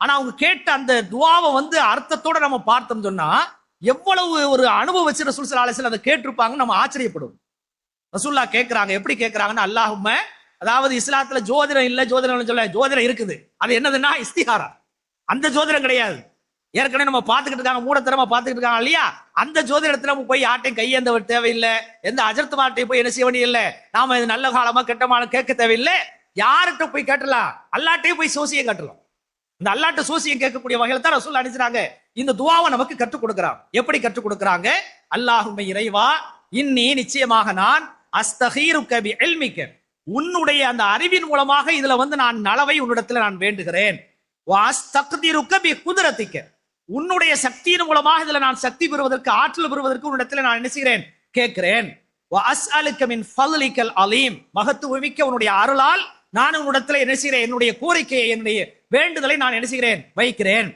ஆனா அவங்க கேட்ட அந்த துஆவை அர்த்தத்தோட நம்ம பார்த்தோம் சொன்னா எவ்வளவு ஒரு அனுபவிச்சு ரசூல் ஸல்லல்லாஹு அலைஹி வஸல்லம் அதை கேட்டிருப்பாங்க நம்ம ஆச்சரியப்படுவோம். ரசூலுல்லாஹ் கேட்கிறாங்க, எப்படி கேட்கிறாங்கன்னா, அல்லாஹும்ம, அதாவது இஸ்லாத்துல ஜோதிடம் இல்ல ஜோதிடம் சொல்ல, ஜோதிடம் இருக்குது, அது என்னதுன்னா இஸ்திகாரா. அந்த ஜோதிடம் கிடையாது, ஏற்கனவே நம்ம பார்த்துக்கிட்டு இருக்காங்க, மூடத்தரமா பார்த்துக்கிட்டு இருக்காங்க இல்லையா, அந்த ஜோதிடத்துல நம்ம போய் யார்ட்டையும் கையேந்த தேவையில்லை, எந்த அஜர்த்து மார்ட்டையும் போய் என்ன செய்ய வேண்டியதில்லை, நாம இது நல்ல காலமா கெட்டமான கேட்க தேவையில்லை, யார்கிட்ட போய் கேட்டலாம், அல்லாட்டையும் போய் சோசியம் காட்டலாம். இந்த அல்லாட்ட சோசியம் கேட்கக்கூடிய வகையில தான் ரசூல் அனுப்பிச்சாங்க. இந்த துஆவை நமக்கு கற்றுக் கொடுக்கிறாங்க. எப்படி கற்றுக் கொடுக்கிறாங்க, அல்லாஹும்ம இறைவா இன்னி, நிச்சயமாக நான், அஸ்தகீருக்க பி இல்மிக்க, உன்னுடைய அந்த அறிவின் மூலமாக இதுல நான் நலவை உன்னிடத்துல நான் வேண்டுகிறேன். வஅஸ்தக்திருக்க பி குத்ரத்திக்க, உன்னுடைய சக்தியின் மூலமாக இதுல நான் சக்தி பெறுவதற்கு, ஆற்றல் பெறுவதற்கு உன்னிடத்துல நான் என்ன செய்கிறேன் கேட்கிறேன். வஅஸ்அலுக்க மின் ஃபضلிக்கல் அலீம், மகத்துவமிக்க உன்னுடைய அருளால் நான் உன்னிடத்துல என்ன செய்கிறேன், என்னுடைய கோரிக்கையை, என்னுடைய வேண்டுதலை நான் என்ன செய்கிறேன் வைக்கிறேன்.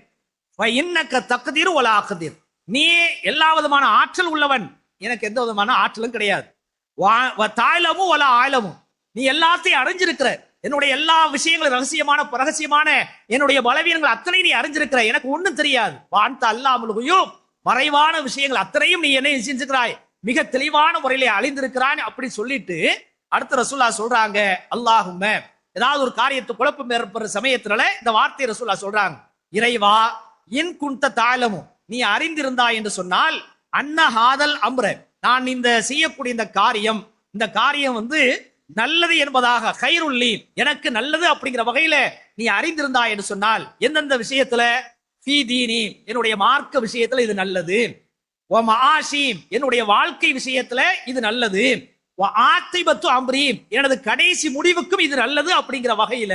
இன்னக்க தக்தீர் வலா அக்தீர், நீ எல்லா விதமான ஆற்றல் உள்ளவன், எனக்கு எந்த விதமான ஆற்றலும் கிடையாது. தாய்லமும் வலா ஆயலமும், நீ எல்லாத்தையும் அறிஞ்சிருக்கிற, என்னுடைய எல்லா விஷயங்களும் ரகசியமான என்னுடைய பலவீனங்கள் அத்தனை நீ அறிஞ்சிருக்கிற, எனக்கு ஒண்ணும் தெரியாது. வான்த அல்லாமல் குயூப், மறைவான விஷயங்கள் அத்தனையும் நீ என்னை செஞ்சுக்கிறாய், மிக தெளிவான முறையிலே அழிந்திருக்கிறான் அப்படி சொல்லிட்டு அடுத்த ரசூலுல்லாஹ் சொல்றாங்க, அல்லாஹும்ம, ஏதாவது ஒரு காரியத்தை குழப்பம் ஏற்படுற சமயத்தினால இந்த வார்த்தையை ரசூலுல்லாஹ் சொல்றாங்க, இறைவா இன் குன்த தாலமு, நீ அறிந்திருந்தாய் என்று சொன்னால், அன்ன ஹாதல் அம்ர, நான் இந்த செய்யக்கூடிய இந்த காரியம் நல்லது என்பதாக, கைருல்லி, எனக்கு நல்லது அப்படிங்கிற வகையில நீ அறிந்திருந்தாய் என்று சொன்னால், எந்தெந்த விஷயத்துல, ஃபீ தீனி, என்னுடைய மார்க்க விஷயத்துல இது நல்லது, வ மஆஷி, என்னுடைய வாழ்க்கை விஷயத்துல இது நல்லது, வ ஆத்திபத்து அம்ரி, எனது கடைசி முடிவுக்கும் இது நல்லது அப்படிங்கிற வகையில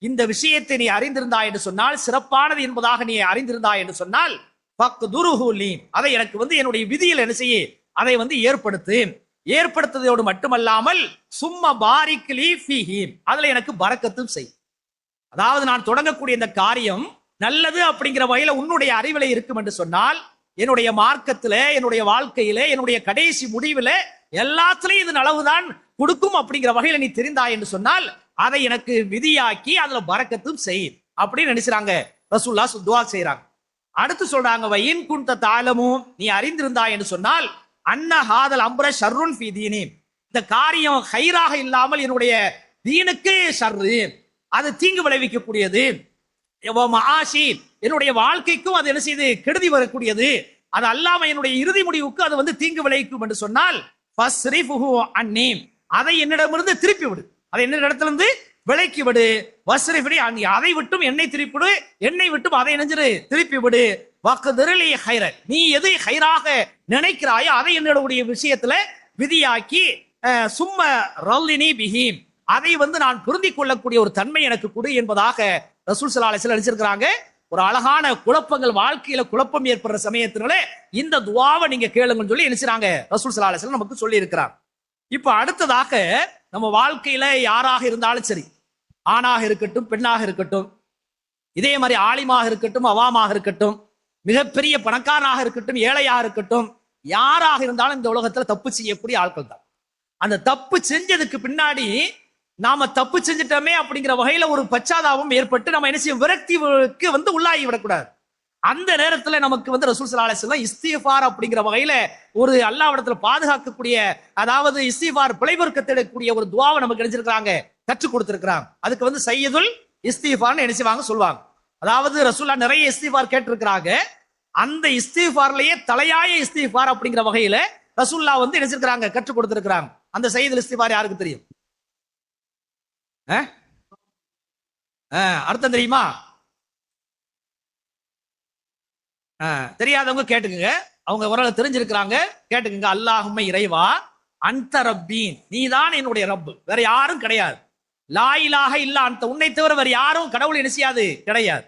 இந்த விஷயத்தை நீ அறிந்திருந்தாய் என்று சொன்னால், சிறப்பானது என்பதாக நீ அறிந்திருந்தாய் என்று சொன்னால், ஃபக்துருஹு லீ, அதை எனக்கு என்னுடைய விதியில் என்ன செய்ய, அதை ஏற்படுத்துவதோடு மட்டுமல்லாமல், சும்மா பாரிக் லீ ஃபீஹி, அதுல எனக்கு பரக்கத்தும் செய். அதாவது நான் தொடங்கக்கூடிய இந்த காரியம் நல்லது அப்படிங்கிற வகையில உன்னுடைய அறிவிலே இருக்கும் என்று சொன்னால், என்னுடைய மார்க்கத்துல, என்னுடைய வாழ்க்கையில, என்னுடைய கடைசி முடிவுல எல்லாத்துலயும் இது நலவுதான் கொடுக்கும் அப்படிங்கிற வகையில நீ தெரிந்தாய் என்று சொன்னால், அதை எனக்கு விதியாக்கி அதுல பரக்கத்தும் செய் அப்படின்னு நினைச்சாங்க ரசூலுல்லாஹ் துஆ செய்றாங்க. அடுத்து சொல்றாங்க, வயின் குன்த தாலமு, நீ அறிந்திருந்தாய் என்று சொன்னால், அன்ன ஹாதல் அம்ர ஷர்ருன் ஃபீ தீனி, இந்த காரியம் ஹைராக இல்லாமல் என்னுடைய தீனுக்கு ஷர்ரு, அது தீங்கு விளைவிக்கக்கூடியது. மஆஷி, என்னுடைய வாழ்க்கைக்கும் அது என்ன செய்து கெடுதி வரக்கூடியது. அது அல்லாம என்னுடைய இறுதி முடிவுக்கு அது வந்து தீங்கு விளைவிக்கும் என்று சொன்னால் ஃபஸ்ரிஃபுஹு அன்னி, அதை என்னிடமிருந்து திருப்பி விடு, அதை என்னிடத்திலிருந்து விலக்கி விடு. வஸ்ரிஃபி அன்னி, அதை விட்டும் என்னை திருப்பி விடு, என்னை விட்டும் அதை நெஞ்சிரு திருப்பி விடு. வக்திர்லி ஹைர, நீ எது ஹைராக நினைக்கிறாயோ அதை என்னுடைய விஷயத்துல விதியாக்கி சும்ம ரல்லினி பிஹி, அதை வந்து நான் பொருந்திக் கொள்ளக்கூடிய ஒரு தன்மை எனக்கு கொடு என்பதாக ரசூல் ஸல்லல்லாஹு அலைஹி வஸல்லம் நினைச்சிருக்கிறாங்க. ஒரு அழகான குழப்பங்கள், வாழ்க்கையில குழப்பம் ஏற்படுற சமயத்தினால இந்த துஆவை நீங்க கேளுங்கன்னு சொல்லி நினைச்சாங்க ரசூல் ஸல்லல்லாஹு அலைஹி வஸல்லம் நமக்கு சொல்லி இருக்கிறார். இப்ப அடுத்ததாக நம்ம வாழ்க்கையில யாராக இருந்தாலும் சரி, ஆணாக இருக்கட்டும் பெண்ணாக இருக்கட்டும், இதே மாதிரி ஆலிமாக இருக்கட்டும் அவாமாக இருக்கட்டும், மிகப்பெரிய பணக்காரனாக இருக்கட்டும் ஏழையாக இருக்கட்டும், யாராக இருந்தாலும் இந்த உலகத்துல தப்பு செய்யக்கூடிய ஆட்கள் தான். அந்த தப்பு செஞ்சதுக்கு பின்னாடி நாம தப்பு செஞ்சிட்டோமே அப்படிங்கிற வகையில ஒரு பச்சாதாபம் ஏற்பட்டு நம்ம என்ன செய்யும், விரக்திக்கு வந்து உள்ளாகி விடக்கூடாது. அந்த நேரத்துல நமக்கு வந்து ரசூல் ஸல்லல்லாஹு அலைஹி வஸல்லம் இஸ்திஃபார் அப்படிங்கிற வகையில ஒரு அல்லாஹ்விடத்துல பாதுகாக்கக்கூடிய, அதாவது இஸ்திஃபார் பிழைபொறுக்கக்கூடிய ஒரு துஆவை நமக்கு கிடைச்சிருக்காங்க, கற்றுக் கொடுத்திருக்கிறாங்க. அதுக்கு வந்து சையதுல் இஸ்திஃபார்னு என்ன செய்வாங்க சொல்லுவாங்க. அதாவது ரசூலுல்லாஹ் நிறைய இஸ்திஃபார் கேட்டிருக்கிறாங்க. அந்த இஸ்திஃபார்லயே தலையாய இஸ்திஃபார் அப்படிங்கிற வகையில ரசூலுல்லாஹ் வந்து என்ன செஞ்சிருக்காங்க, கற்றுக் கொடுத்திருக்கிறாங்க. அந்த சையதுல் இஸ்திஃபார் யாருக்கு தெரியும்? அர்த்தம் தெரியுமா? தெரியாதவங்க கேட்டுக்குங்க, அவங்க ஓரளவு தெரிஞ்சிருக்கிறாங்க, கேட்டுக்குங்க. அல்லாஹும்ம இறைவா, அன்த ரப்பீன், நீதான் என்னுடைய ரப்பு, வேற யாரும் கிடையாது. லா இலாஹ இல்லா அன்த, உன்னை தவிர வேற யாரும் கடவுள் என்ன செய்யாது கிடையாது.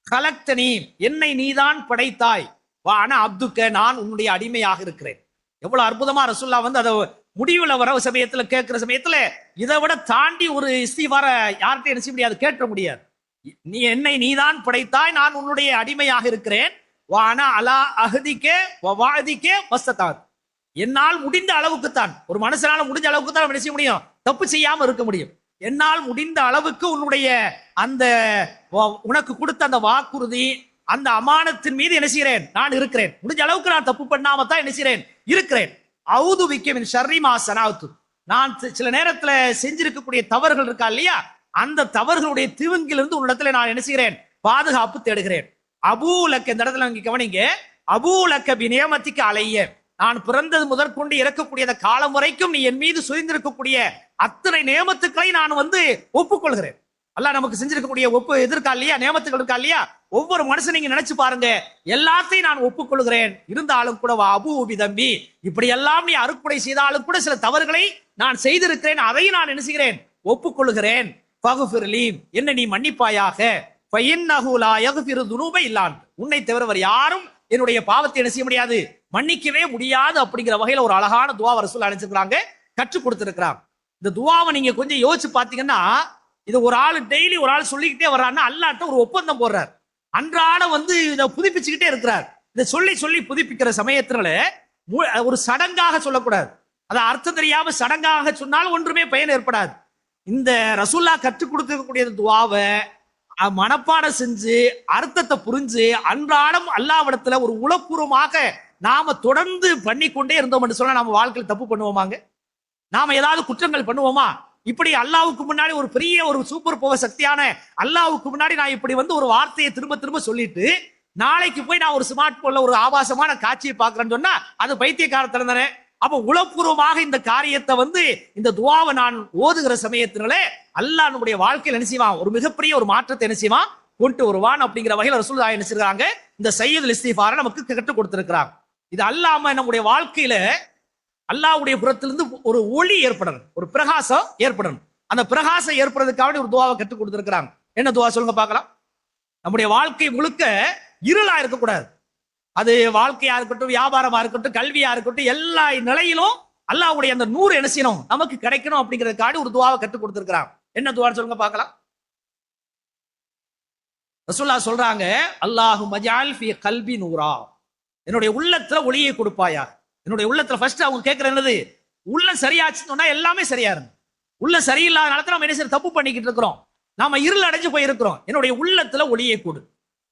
கலக்தனி, என்னை நீதான் படைத்தாய். வா அன அப்துக்க, நான் உன்னுடைய அடிமையாக இருக்கிறேன். எவ்வளவு அற்புதமா ரசூலுல்லாஹ் வந்து அதை முடிவுல வர சமயத்துல கேட்கிற சமயத்துல இதை விட தாண்டி ஒரு இஸ்திஃபார யார்கிட்ட என்ன செய்ய முடியாது, கேட்க முடியாது. நீ என்னை நீதான் படைத்தாய், நான் உன்னுடைய அடிமையாக இருக்கிறேன். வானா அலா அஹதிக்கே வவாதிக்கே வஸ்ததான், என்னால் முடிந்த அளவுக்குத்தான், ஒரு மனுஷனால முடிஞ்ச அளவுக்கு தான் என்ன செய்ய முடியும், தப்பு செய்யாம இருக்க முடியும். என்னால் முடிந்த அளவுக்கு உன்னுடைய அந்த உனக்கு கொடுத்த அந்த வாக்குறுதி, அந்த அமானத்தின் மீது என்ன செய்கிறேன், நான் இருக்கிறேன். முடிஞ்ச அளவுக்கு நான் தப்பு பண்ணாம தான் என்ன செய்கிறேன், இருக்கிறேன். அவுது விக்கமின் ஷர்ரி மா சனாத்து, நான் சில நேரத்துல செஞ்சிருக்கக்கூடிய தவறுகள் இருக்கா இல்லையா, அந்த தவறுகளுடைய தீங்கிலிருந்து உன்னிடத்துல நான் என்ன செய்கிறேன், பாதுகாப்பு தேடுகிறேன். அபூலக்க, இந்த இடத்துல நீங்க கவனிங்க, அபூலக்க பிநியமத்திக்கு அலைய, நான் பிறந்தது முதற்கொண்டு இறக்கக்கூடிய காலம் வரைக்கும் நீ என் மீது சுயந்திருக்கக்கூடிய அத்தனை நியமத்துக்களை நான் வந்து ஒப்புக்கொள்கிறேன். அல்லாஹ் நமக்கு செஞ்சிருக்கக்கூடிய எதிர்க்கா இல்லையா, நியமத்துக்கள் இருக்கா இல்லையா, ஒவ்வொரு மனுஷன் நீங்க நினைச்சு பாருங்க, எல்லாத்தையும் நான் ஒப்புக்கொள்கிறேன். இருந்தாலும் கூட அபு உபி தம்பி, இப்படி எல்லாம் நீ அறுக்குடை செய்தாலும் கூட சில தவறுகளை நான் செய்திருக்கிறேன், அதை நான் என்ன செய்கிறேன், ஒப்புக்கொள்கிறேன். ஃபகுஃபிர்லி, என்ன நீ மன்னிப்பாயாக. ஃபஇன்னஹு லா யக்ஃபிரு துனூப இல்லா அன்த, உன்னை தவிர யாரும் என்னுடைய பாவத்தை என்ன செய்ய முடியாது, மன்னிக்கவே முடியாது. அப்படிங்கிற வகையில ஒரு அழகான துஆ ரசூல் அனுப்பிச்சிருக்காங்க, கற்றுக் கொடுத்திருக்கிறாங்க. இந்த துஆவை நீங்க கொஞ்சம் யோசிச்சு பாத்தீங்கன்னா, இது ஒரு ஆள் டெய்லி ஒரு ஆள் சொல்லிக்கிட்டே வர்றாருன்னா அல்லாஹ்ட்ட ஒரு ஒப்பந்தம் போடுறார், அன்றாட வந்து இதை புதுப்பிச்சுக்கிட்டே இருக்கிறார். இதை சொல்லி சொல்லி புதுப்பிக்கிற சமயத்தினால ஒரு சடங்காக சொல்லக்கூடாது, அதை அர்த்தம் தெரியாம சடங்காக சொன்னால் ஒன்றுமே பயன் ஏற்படாது. இந்த ரசூலுல்லாஹ் கற்றுக் கொடுக்கக்கூடிய துஆவை மனப்பாடம் செஞ்சு அர்த்தத்தை புரிஞ்சு அன்றாடம் அல்லாஹ்விடத்துல ஒரு உளப்பூர்வமாக நாம தொடர்ந்து பண்ணிக்கொண்டே இருந்தோம் என்று சொன்னா நம்ம வாழ்க்கையில் தப்பு பண்ணுவோமாங்க? நாம ஏதாவது குற்றங்கள் பண்ணுவோமா? இப்படி அல்லாஹ்வுக்கு முன்னாடி ஒரு பெரிய ஒரு சூப்பர் பவர் சக்தியான அல்லாஹ்வுக்கு முன்னாடி நான் இப்படி வந்து ஒரு வார்த்தையை திரும்ப திரும்ப சொல்லிட்டு நாளைக்கு போய் நான் ஒரு ஸ்மார்ட் போன்ல ஒரு ஆபாசமான காட்சியை பார்க்கிறேன்னு சொன்னா அது பைத்தியக்காரத்தனம் தானே. அப்ப உளப்பூர்வமாக இந்த காரியத்தை வந்து இந்த துஆவை நான் ஓதுகிற சமயத்தினால அல்லாஹ் நம்முடைய வாழ்க்கையில் என்ன செய்வான், ஒரு மிகப்பெரிய ஒரு மாற்றத்தை என்ன செய்வான், கொண்டு வருவான். அப்படிங்கிற வகையில் ரசூலுல்லாஹ் என்ன செய்றாங்க, இந்த சையதுல் இஸ்திஃபாரை நமக்கு கற்றுக் கொடுத்திருக்கிறாங்க. இது அல்லாம நம்முடைய வாழ்க்கையில அல்லாஹ்வுடைய புறத்திலிருந்து ஒரு ஒளி ஏற்படணும், ஒரு பிரகாசம் ஏற்படணும். அந்த பிரகாசம் ஏற்படுறதுக்காக ஒரு துஆவை கற்றுக் கொடுத்திருக்கிறாங்க. என்ன துஆ சொல்லுங்க பார்க்கலாம். நம்முடைய வாழ்க்கை முழுக்க இருளா இருக்கக்கூடாது. அது வாழ்க்கையா இருக்கட்டும், வியாபாரமா இருக்கட்டும், கல்வியா இருக்கட்டும், எல்லா நிலையிலும் அல்லாஹ்வுடைய அந்த நூறு என்ன செய்யணும், நமக்கு கிடைக்கணும். அப்படிங்கிறதுக்காக ஒரு துஆவை கற்றுக் கொடுத்திருக்கிறாங்க. என்ன துஆ சொல்லுங்க பார்க்கலாம். ரசூலுல்லாஹ் சொல்றாங்க, அல்லாஹும்ம ஜஅல் ஃபீ கல்பி நூரா, என்னுடைய உள்ளத்துல ஒளியை கொடுப்பாயா. என்னுடைய உள்ளத்துல ஃபர்ஸ்ட் அவங்க கேட்கறது என்னது, உள்ளம் சரியாச்சுன்னா எல்லாமே சரியா இருக்கு. உள்ள சரியில்லாதனால நம்ம என்ன செய்ய தப்பு பண்ணிக்கிட்டு இருக்கிறோம், நாம இருள் அடைஞ்சு போயிருக்கிறோம். என்னுடைய உள்ளத்துல ஒளியை கொடு.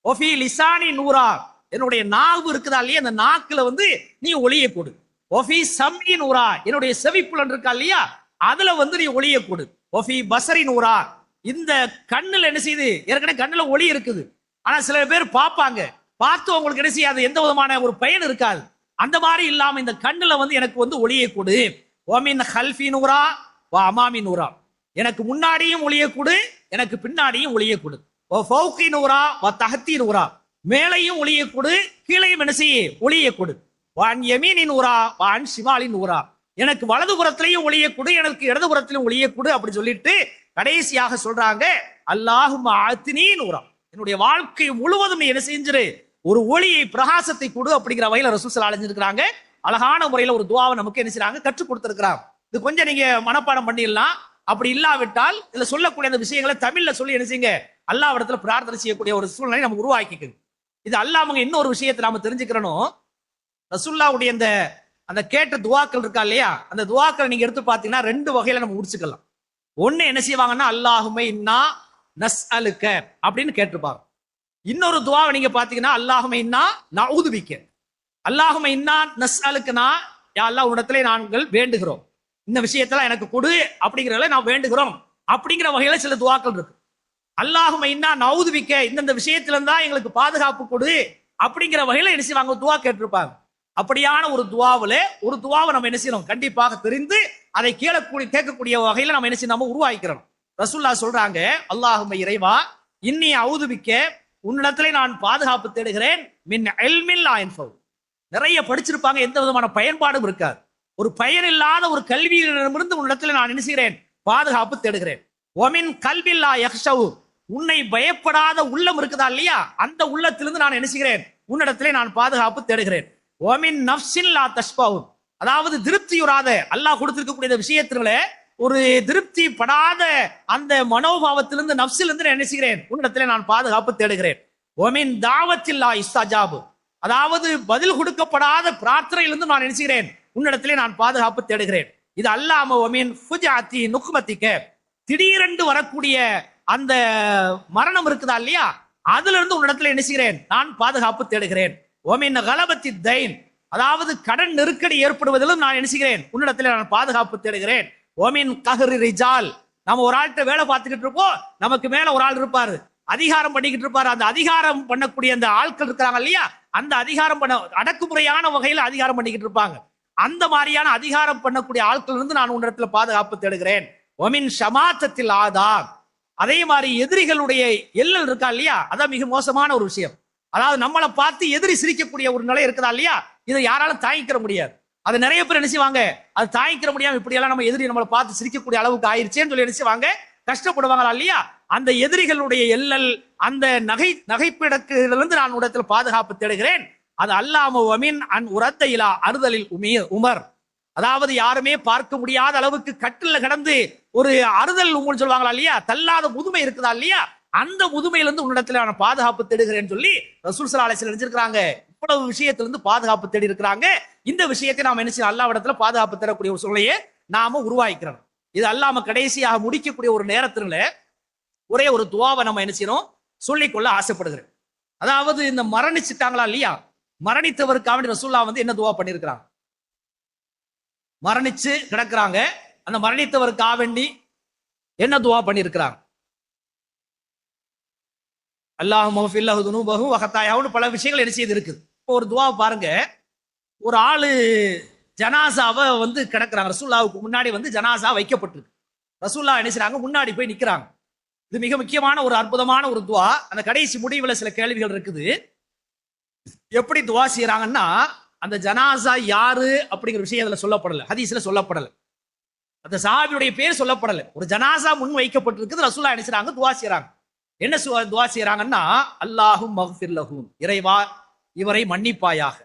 ஒஃபி லிசானி நூரா, என்னுடைய நாவு இருக்குதா இல்லையா, அந்த நாக்குல வந்து நீ ஒளியை கொடு. ஒஃபி சம்இ நூரா, என்னுடைய செவிப்புலன் இருக்கா இல்லையா, அதுல வந்து நீ ஒளிய கொடு. ஒஃபி பசரி நூரா, இந்த கண்ணுல என்ன செய்யுது, ஏற்கனவே கண்ணுல ஒளி இருக்குது, ஆனா சில பேர் பார்ப்பாங்க, பார்த்து உங்களுக்கு என்ன செய்யாது, எந்த விதமான ஒரு பயன் இருக்காது. அந்த மாதிரி இல்லாம இந்த கண்ணுல வந்து எனக்கு வந்து ஒளியை கொடு. ஓமின் ஹல்ஃபி நூரா வா அமாமி நூரா, எனக்கு முன்னாடியும் ஒளியை கொடு, எனக்கு பின்னாடியும் ஒளியை கொடு. ஓ ஃபௌகி நூரா வா தஹத்தி நூரா, மேலையும் ஒளியை கொடு, கீழையும் என்ன செய்ய ஒளியை கொடு. வான் யமீனி நூரா வான் ஷிமாலி நூரா, எனக்கு வலதுபுறத்திலையும் ஒளியை கொடு, எனக்கு இடதுபுறத்திலும் ஒளியை கொடு அப்படி சொல்லிட்டு கடைசியாக சொல்றாங்க, அல்லாஹும்ம ஆத்தினி நூரா, என்னுடைய வாழ்க்கை முழுவதும் என்ன செஞ்சிரு, ஒரு ஒளியை பிரகாசத்தை கொடு அப்படிங்கிற வகையில ரசூல் ஸல்லல்லாஹு அலைஹி வஸல்லம் அழைஞ்சிருக்கிறாங்க. அழகான முறையில ஒரு துஆவை நமக்கு என்ன செய்றாங்க, கற்றுக் கொடுத்திருக்கிறாங்க. இது கொஞ்சம் நீங்க மனப்பாடம் பண்ணிடலாம். அப்படி இல்லாவிட்டால் இதுல சொல்லக்கூடிய அந்த விஷயங்களை தமிழ்ல சொல்லி என்ன செய்யுங்க, அல்லாஹ்விடத்துல பிரார்த்தனை செய்யக்கூடிய ஒரு சூழ்நிலை நமக்கு உருவாக்கிக்குது. இது அல்லாமங்க இன்னொரு விஷயத்தை நாம தெரிஞ்சுக்கிறணும். ரசூலுல்லாஹ்வுடைய அந்த கேட்ட துஆக்கள் இருக்கா இல்லையா, அந்த துஆக்களை நீங்க எடுத்து பார்த்தீங்கன்னா ரெண்டு வகையில நம்ம முடிச்சுக்கலாம். ஒண்ணு என்ன செய்வாங்கன்னா, அல்லாஹும்ம இன்னா நஸ்அலுக அப்படின்னு கேட்டிருப்பாங்க. இன்னொரு துஆவை நீங்க பாத்தீங்கன்னா, அல்லாஹும்ம இன்னா நஊது பிக்க, அல்லாஹும்ம இன்னா நஸ்அலுகனா, யா அல்லாஹ் உன்னிடத்திலே நாங்கள் வேண்டுகிறோம், இந்த விஷயத்துல எனக்கு கொடு அப்படிங்கறத நான் வேண்டுகிறோம் அப்படிங்கிற வகையில சில துஆக்கள் இருக்கு. அல்லாஹும்ம இன்னா நஊது பிக்க, இந்த விஷயத்துல இருந்தா எங்களுக்கு பாதுகாப்பு கொடு அப்படிங்கிற வகையில என்ன செய்வாங்க, துஆ கேட்டிருப்பாங்க. அப்படியான ஒரு துஆவுல ஒரு துஆவை நம்ம என்ன செய்யணும், கண்டிப்பாக தெரிந்து அதை கேட்கக்கூடிய வகையில நம்ம என்ன செய்யணும், நம்ம உருவாக்கிக்கிறோம். ரசூலுல்லாஹ் சொல்றாங்க, அல்லாஹும்ம இறைவா இன்னி அஊது பிக்க, உன்னிடத்திலே நான் பாதுகாப்பு தேடுகிறேன், மின் இல்மில் லா யன்ஃபவு, நிறைய படிச்சிருப்பாங்க, எந்த விதமான பயன்பாடும் இருக்காது, ஒரு பயன் இல்லாத ஒரு கல்வியிலிருந்து உன்னிடத்திலே நான் என்ன செய்கிறேன், பாதுகாப்பு தேடுகிறேன். ஒமின் கல்பில் லா யக்ஷவு, உன்னை பயப்படாத உள்ளம் இருக்குதா இல்லையா, அந்த உள்ளத்திலிருந்து நான் என்ன செய்கிறேன், உன்னிடத்திலே நான் பாதுகாப்பு தேடுகிறேன். ஒமின் நஃப்ஸின் லா தஷ்பவு, அதாவது திருப்தியுறாத, அல்லாஹ் கொடுத்திருக்கக்கூடிய விஷயத்திலே ஒரு திருப்தி படாத அந்த மனோபாவத்திலிருந்து நஃப்ஸிலிருந்து என்ன செய்கிறேன், உன்னிடத்திலே நான் பாதுகாப்பு தேடுகிறேன். ஒமின் தாவத்தில் லா இஸ்தஜாபு, அதாவது பதில் கொடுக்கப்படாத பிரார்த்தனையிலிருந்து நான் என்ன செய்கிறேன், உன்னிடத்திலே நான் பாதுகாப்பு தேடுகிறேன். இது அல்லாம ஒமின் ஃபுஜாத்தி நுக்மத்திக்க, திடீரென்று வரக்கூடிய அந்த மரணம் இருக்குதா இல்லையா, அதுல இருந்து உன்னிடத்துல என்ன செய்கிறேன், நான் பாதுகாப்பு தேடுகிறேன். ஒமின் கலபத்தி தைன், அதாவது கடன் நெருக்கடி ஏற்படுவதிலும் நான் என்ன செய்கிறேன், உன்னிடத்துல நான் பாதுகாப்பு தேடுகிறேன். ஒமின் கஹ்ரி ரிஜால், நம்ம ஒரு ஆள்கிட்ட வேலை பார்த்துக்கிட்டு இருப்போம், நமக்கு மேல ஒரு ஆள் இருப்பாரு, அதிகாரம் பண்ணிக்கிட்டு இருப்பாரு, அந்த அதிகாரம் பண்ணக்கூடிய அந்த ஆட்கள் இருக்கிறாங்க இல்லையா, அந்த அதிகாரம் பண்ண அடக்குமுறையான வகையில் அதிகாரம் பண்ணிக்கிட்டு இருப்பாங்க, அந்த மாதிரியான அதிகாரம் பண்ணக்கூடிய ஆட்கள் இருந்து நான் உன்னிடத்துல பாதுகாப்பு தேடுகிறேன். ஒமின் ஷமாத்தத்தில் ஆதா, அதே மாதிரி எதிரிகளுடைய எல்லல் இருக்கா இல்லையா, அதான் மிக மோசமான ஒரு விஷயம். அதாவது நம்மளை பார்த்து எதிரி சிரிக்கக்கூடிய ஒரு நிலை இருக்குதா இல்லையா, இதை யாராலும் தாங்கிக்கிற முடியாது. அது நிறைய பேர் என்ன செய்வாங்க, அது தாங்கிக்கிற முடியாம இப்படியெல்லாம் நம்ம எதிரி நம்மளை பார்த்து சிரிக்கக்கூடிய அளவுக்கு ஆயிடுச்சேன்னு சொல்லி என்ன செய்வாங்க, கஷ்டப்படுவாங்களா இல்லையா, அந்த எதிரிகளுடைய எல்லல், அந்த நகைப்பிடக்கிலிருந்து நான் உடத்துல பாதுகாப்பு தேடுகிறேன். அது அல்லாம ஒமின் அன் உரத்த இலா அறுதலில் உமர், அதாவது யாருமே பார்க்க முடியாத அளவுக்கு கட்டில கடந்து ஒரு அறுதல் உங்கன்னு சொல்லுவாங்களா இல்லையா, தள்ளாத முதுமை இருக்குதா இல்லையா, அந்த முதுமையிலிருந்து உன்னிடத்துல நான் பாதுகாப்பு தேடுகிறேன்னு சொல்லி ரசூல் ஸல்லல்லாஹு அலைஹி வஸல்லம் நினைச்சிருக்காங்க. இவ்வளவு விஷயத்திலிருந்து பாதுகாப்பு தேடி இருக்கிறாங்க. இந்த விஷயத்தை நாம என்ன செய்யணும், அல்லாஹ்விடத்துல பாதுகாப்பு தரக்கூடிய ஒரு சூழ்நிலையை நாம உருவாக்கிறோம். இது அல்லாம கடைசியாக முடிக்கக்கூடிய ஒரு நேரத்துல ஒரே ஒரு துஆவை நம்ம என்ன செய்யணும், சொல்லிக்கொள்ள ஆசைப்படுகிறேன். அதாவது இந்த மரணிச்சுட்டாங்களா இல்லையா, மரணித்தவருக்காக ரசூலுல்லாஹ் வந்து என்ன துஆ பண்ணியிருக்கிறாங்க, மரணிச்சு கிடக்குறாங்க, அந்த மரணித்தவருக்காக வேண்டி என்ன துஆ பண்ணியிருக்கிறாங்க, அல்லாஹும்ம ஃபிர் லஹு துனூபஹு வ ஹதாயாஹு, பல விஷயங்கள் என்ன செய்து இருக்குது. இப்போ ஒரு துஆ பாருங்க, ஒரு ஆளு ஜனாசாவை வந்து கிடக்குறாங்க, ரசூலுல்லாஹ்வுக்கு முன்னாடி வந்து ஜனாசா வைக்கப்பட்டிருக்கு, ரசூலுல்லாஹ் என்ன செய்றாங்க, முன்னாடி போய் நிக்கிறாங்க. இது மிக முக்கியமான ஒரு அற்புதமான ஒரு துஆ. அந்த கடைசி முடிவுல சில கேள்விகள் இருக்குது. எப்படி துஆ செய்யறாங்கன்னா, அந்த ஜனாசா யாரு அப்படிங்கிற விஷயம் அதுல சொல்லப்படல, ஹதீஸ்ல சொல்லப்படல, அந்த சஹாபியுடைய பேர் சொல்லப்படல, ஒரு ஜனாசா முன் வைக்கப்பட்டிருக்குது, ரசூலுல்லாஹ் என்ன செய்றாங்க, துஆ செய்றாங்க. என்ன துஆ செய்றாங்கன்னா, அல்லாஹும் மக்ஃபிர் லஹும், இறைவா இவரை மன்னிப்பாயாக,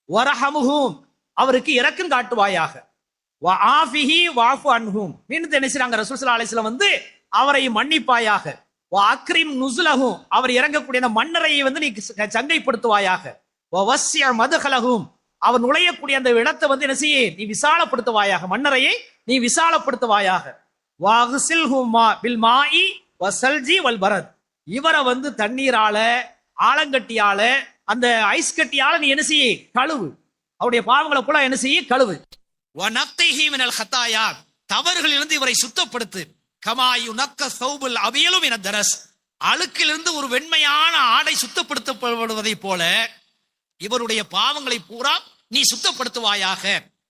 வரஹமுஹும் அவருக்கு இரக்கம் காட்டுவாயாக, வ ஆஃபிஹி வஅஃபு அன்ஹும், மீண்டும் என்ன செய்றாங்க, ரசூல் ஸல்லல்லாஹு அலைஹி வஸல்லம் வந்து அவரை மன்னிப்பாயாக, வ அக்ரிம் நுஸுலஹும் அவர் இறங்கக்கூடிய அந்த மன்னரையை வந்து நீ சங்கைப்படுத்துவாயாக, வ வஸ்ஸிஅ மத்கலஹும் அவர் நுழையக்கூடிய அந்த இடத்தை வந்து என்ன செய்ய நீ விசாலப்படுத்துவாயாக, மன்னரையை நீ விசாலப்படுத்துவாயாக, வ அக்ஸில்ஹும் பில் மாஇ வ ஸல்ஜி வல் பரத், இவரை வந்து தண்ணீரால ஆலங்கட்டியால அந்த ஐஸ் கட்டியால நீ என்ன செய்ய கழுவு, அவருடைய பாவங்களை கூட என்ன செய்ய கழுவு. வனக்திஹி மினல் ஹதாயா, தவறுகளிலிருந்து இவரை சுத்தப்படுத்து. கமா யுனக்க ஸௌபுல் அபியலு மினத் தரஸ், அழுக்கிலிருந்து ஒரு வெண்மையான ஆடை சுத்தப்படுத்தப்படுவதை போல இவருடைய பாவங்களை பூரா நீ சுத்தப்படுத்துவாயாக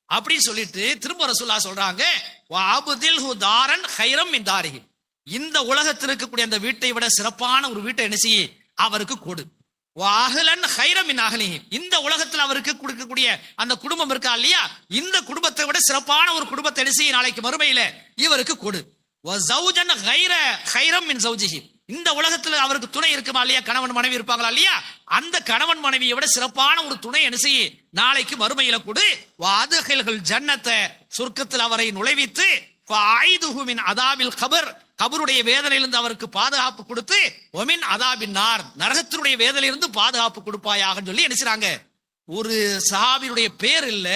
அப்படின்னு சொல்லிட்டு திரும்ப ரசூலுல்லாஹ் சொல்றாங்க, வஅப்தில்ஹு தாரன் கைரம் மின் தாரிஹி, இந்த உலகத்தில் இருக்கக்கூடிய அந்த வீட்டை விட சிறப்பான ஒரு வீட்டை என்ன செய்ய அவருக்கு கொடு. வாஹலன் கைரம் மின் அஹ்லிஹி, இந்த உலகத்தில் அவருக்கு கொடுக்கக்கூடிய அந்த குடும்பம் இருக்கா இல்லையா, இந்த குடும்பத்தை விட சிறப்பான ஒரு குடும்பத்தை என்ன செய்ய நாளைக்கு மறுமையில இவருக்கு கொடு. வஸௌஜன் கைரம் மின் ஸௌஜிஹி, இந்த உலகத்துல அவருக்கு துணை இருக்குமா இல்லையா, கணவன் மனைவி இருப்பாங்களா இல்லையா, அந்த கணவன் மனைவியை விட சிறப்பான ஒரு துணை என்ன செய்ய நாளைக்கு மறுமையில கொடு. வாதுகில்கள் ஜன்னத்தை, சொர்க்கத்தில் அவரை நுழைவித்து, ஃபஆயிதுஹு மின் அதாபில் கபர், கபருடைய வேதனையிலிருந்து அவருக்கு பாதுகாப்பு கொடுத்து, ஒமின் அதாபின் நார், நரகத்தினுடைய வேதனையிலிருந்து பாதுகாப்பு கொடுப்பாயாக சொல்லி நினைச்சாங்க. ஒரு சஹாபியுடைய பேர் இல்ல,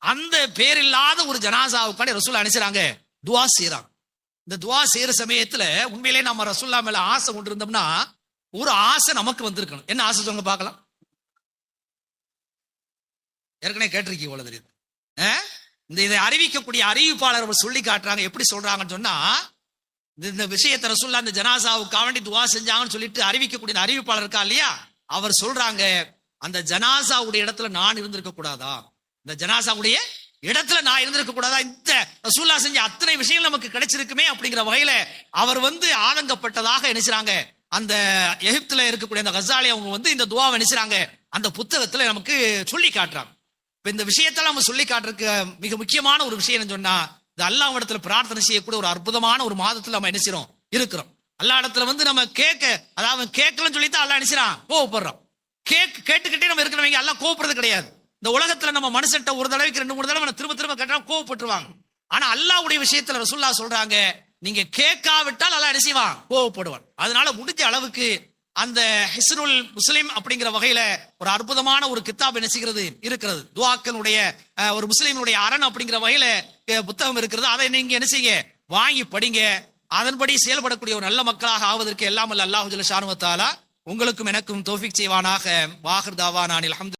அந்த பேர் இல்லாத ஒரு ஜனாசாவுக்கான ரசூலுல்லாஹ் நினைச்சாங்க துஆ செய்றாங்க. இந்த துஆ செய்யற சமயத்துல உண்மையிலே நம்ம ரசூலுல்லாஹ் மேல ஆசை கொண்டு இருந்தோம்னா ஒரு ஆசை நமக்கு வந்திருக்கணும். என்ன ஆசை சொல்லுங்க பார்க்கலாம். ஏற்கனவே கேட்டிருக்கீங்க இவ்வளவு தெரியுது. இதை அறிவிக்கக்கூடிய அறிவிப்பாளர் சொல்லி காட்டுறாங்க. எப்படி சொல்றாங்கன்னு சொன்னா, இந்த விஷயத்தை ரசூலுல்லாஹ் இந்த ஜனாசாவுக்காக வேண்டி துஆ செஞ்சாங்கன்னு சொல்லிட்டு அறிவிக்கக்கூடிய அறிவிப்பாளர் இருக்கா இல்லையா, அவர் சொல்றாங்க, அந்த ஜனாசாவுடைய இடத்துல நான் இருந்திருக்க கூடாதா, இந்த ஜனாசாவுடைய இடத்துல நான் இருந்திருக்க கூடாதா, இந்த ரசூலுல்லாஹ் செஞ்ச அத்தனை விஷயங்கள் நமக்கு கிடைச்சிருக்குமே அப்படிங்கிற வகையில அவர் ஆதங்கப்பட்டதாக நினைச்சாங்க. அந்த எகிப்துல இருக்கக்கூடிய அந்த கசாலி அவங்க இந்த துஆவை நினைச்சாங்க, அந்த புத்தகத்துல நமக்கு சொல்லி காட்டுறாங்க. இப்ப இந்த விஷயத்தெல்லாம் நம்ம சொல்லி காட்டுறதுக்கு மிக முக்கியமான ஒரு விஷயம் என்ன சொன்னா, இந்த அல்லாஹ் இடத்துல பிரார்த்தனை செய்யக்கூடிய ஒரு அற்புதமான ஒரு மாதத்துல நம்ம என்ன செய்றோம் இருக்கிறோம். அல்லாஹ் இடத்துல நம்ம அதாவது கேட்கலன்னு சொல்லிட்டு அல்லாஹ் நினைச்சான் கோவப்படுறோம். கேட்டுக்கிட்டே நம்ம இருக்கிறவங்க அல்லாஹ் கோவப்படுறது கிடையாது. இந்த உலகத்துல நம்ம மனுஷன்ட்ட ஒரு தடவைக்கு 2-3 தடவை திரும்ப திரும்ப கேட்டா கோவப்பட்டுருவாங்க. ஆனா அல்லாஹ்வுடைய விஷயத்துல ரசூலுல்லாஹ் சொல்றாங்க, நீங்க கேட்காவிட்டால் அல்லாஹ் என்ன செய்வான், கோவப்படுவான். அதனால முடிஞ்ச அளவுக்கு அந்த ஹிஸ்னுல் முஸ்லிம் அப்படிங்கிற வகையில ஒரு அற்புதமான ஒரு கித்தாப் என்ன செய்கிறது இருக்கிறது. துஆக்களுடைய ஒரு முஸ்லிமுடைய அரண் அப்படிங்கிற வகையில புத்தகம் இருக்கிறது. அதை நீங்க என்ன செய்ய வாங்கி படிங்க. அதன்படி செயல்படக்கூடிய ஒரு நல்ல மக்களாக ஆவதற்கு எல்லாம் அல்லாஹ் ஜல்ல ஷானு வ தஆலா உங்களுக்கும் எனக்கும் தௌஃபீக் செய்வானாக. வாஹிர் தாவானா அனில் ஹம்து.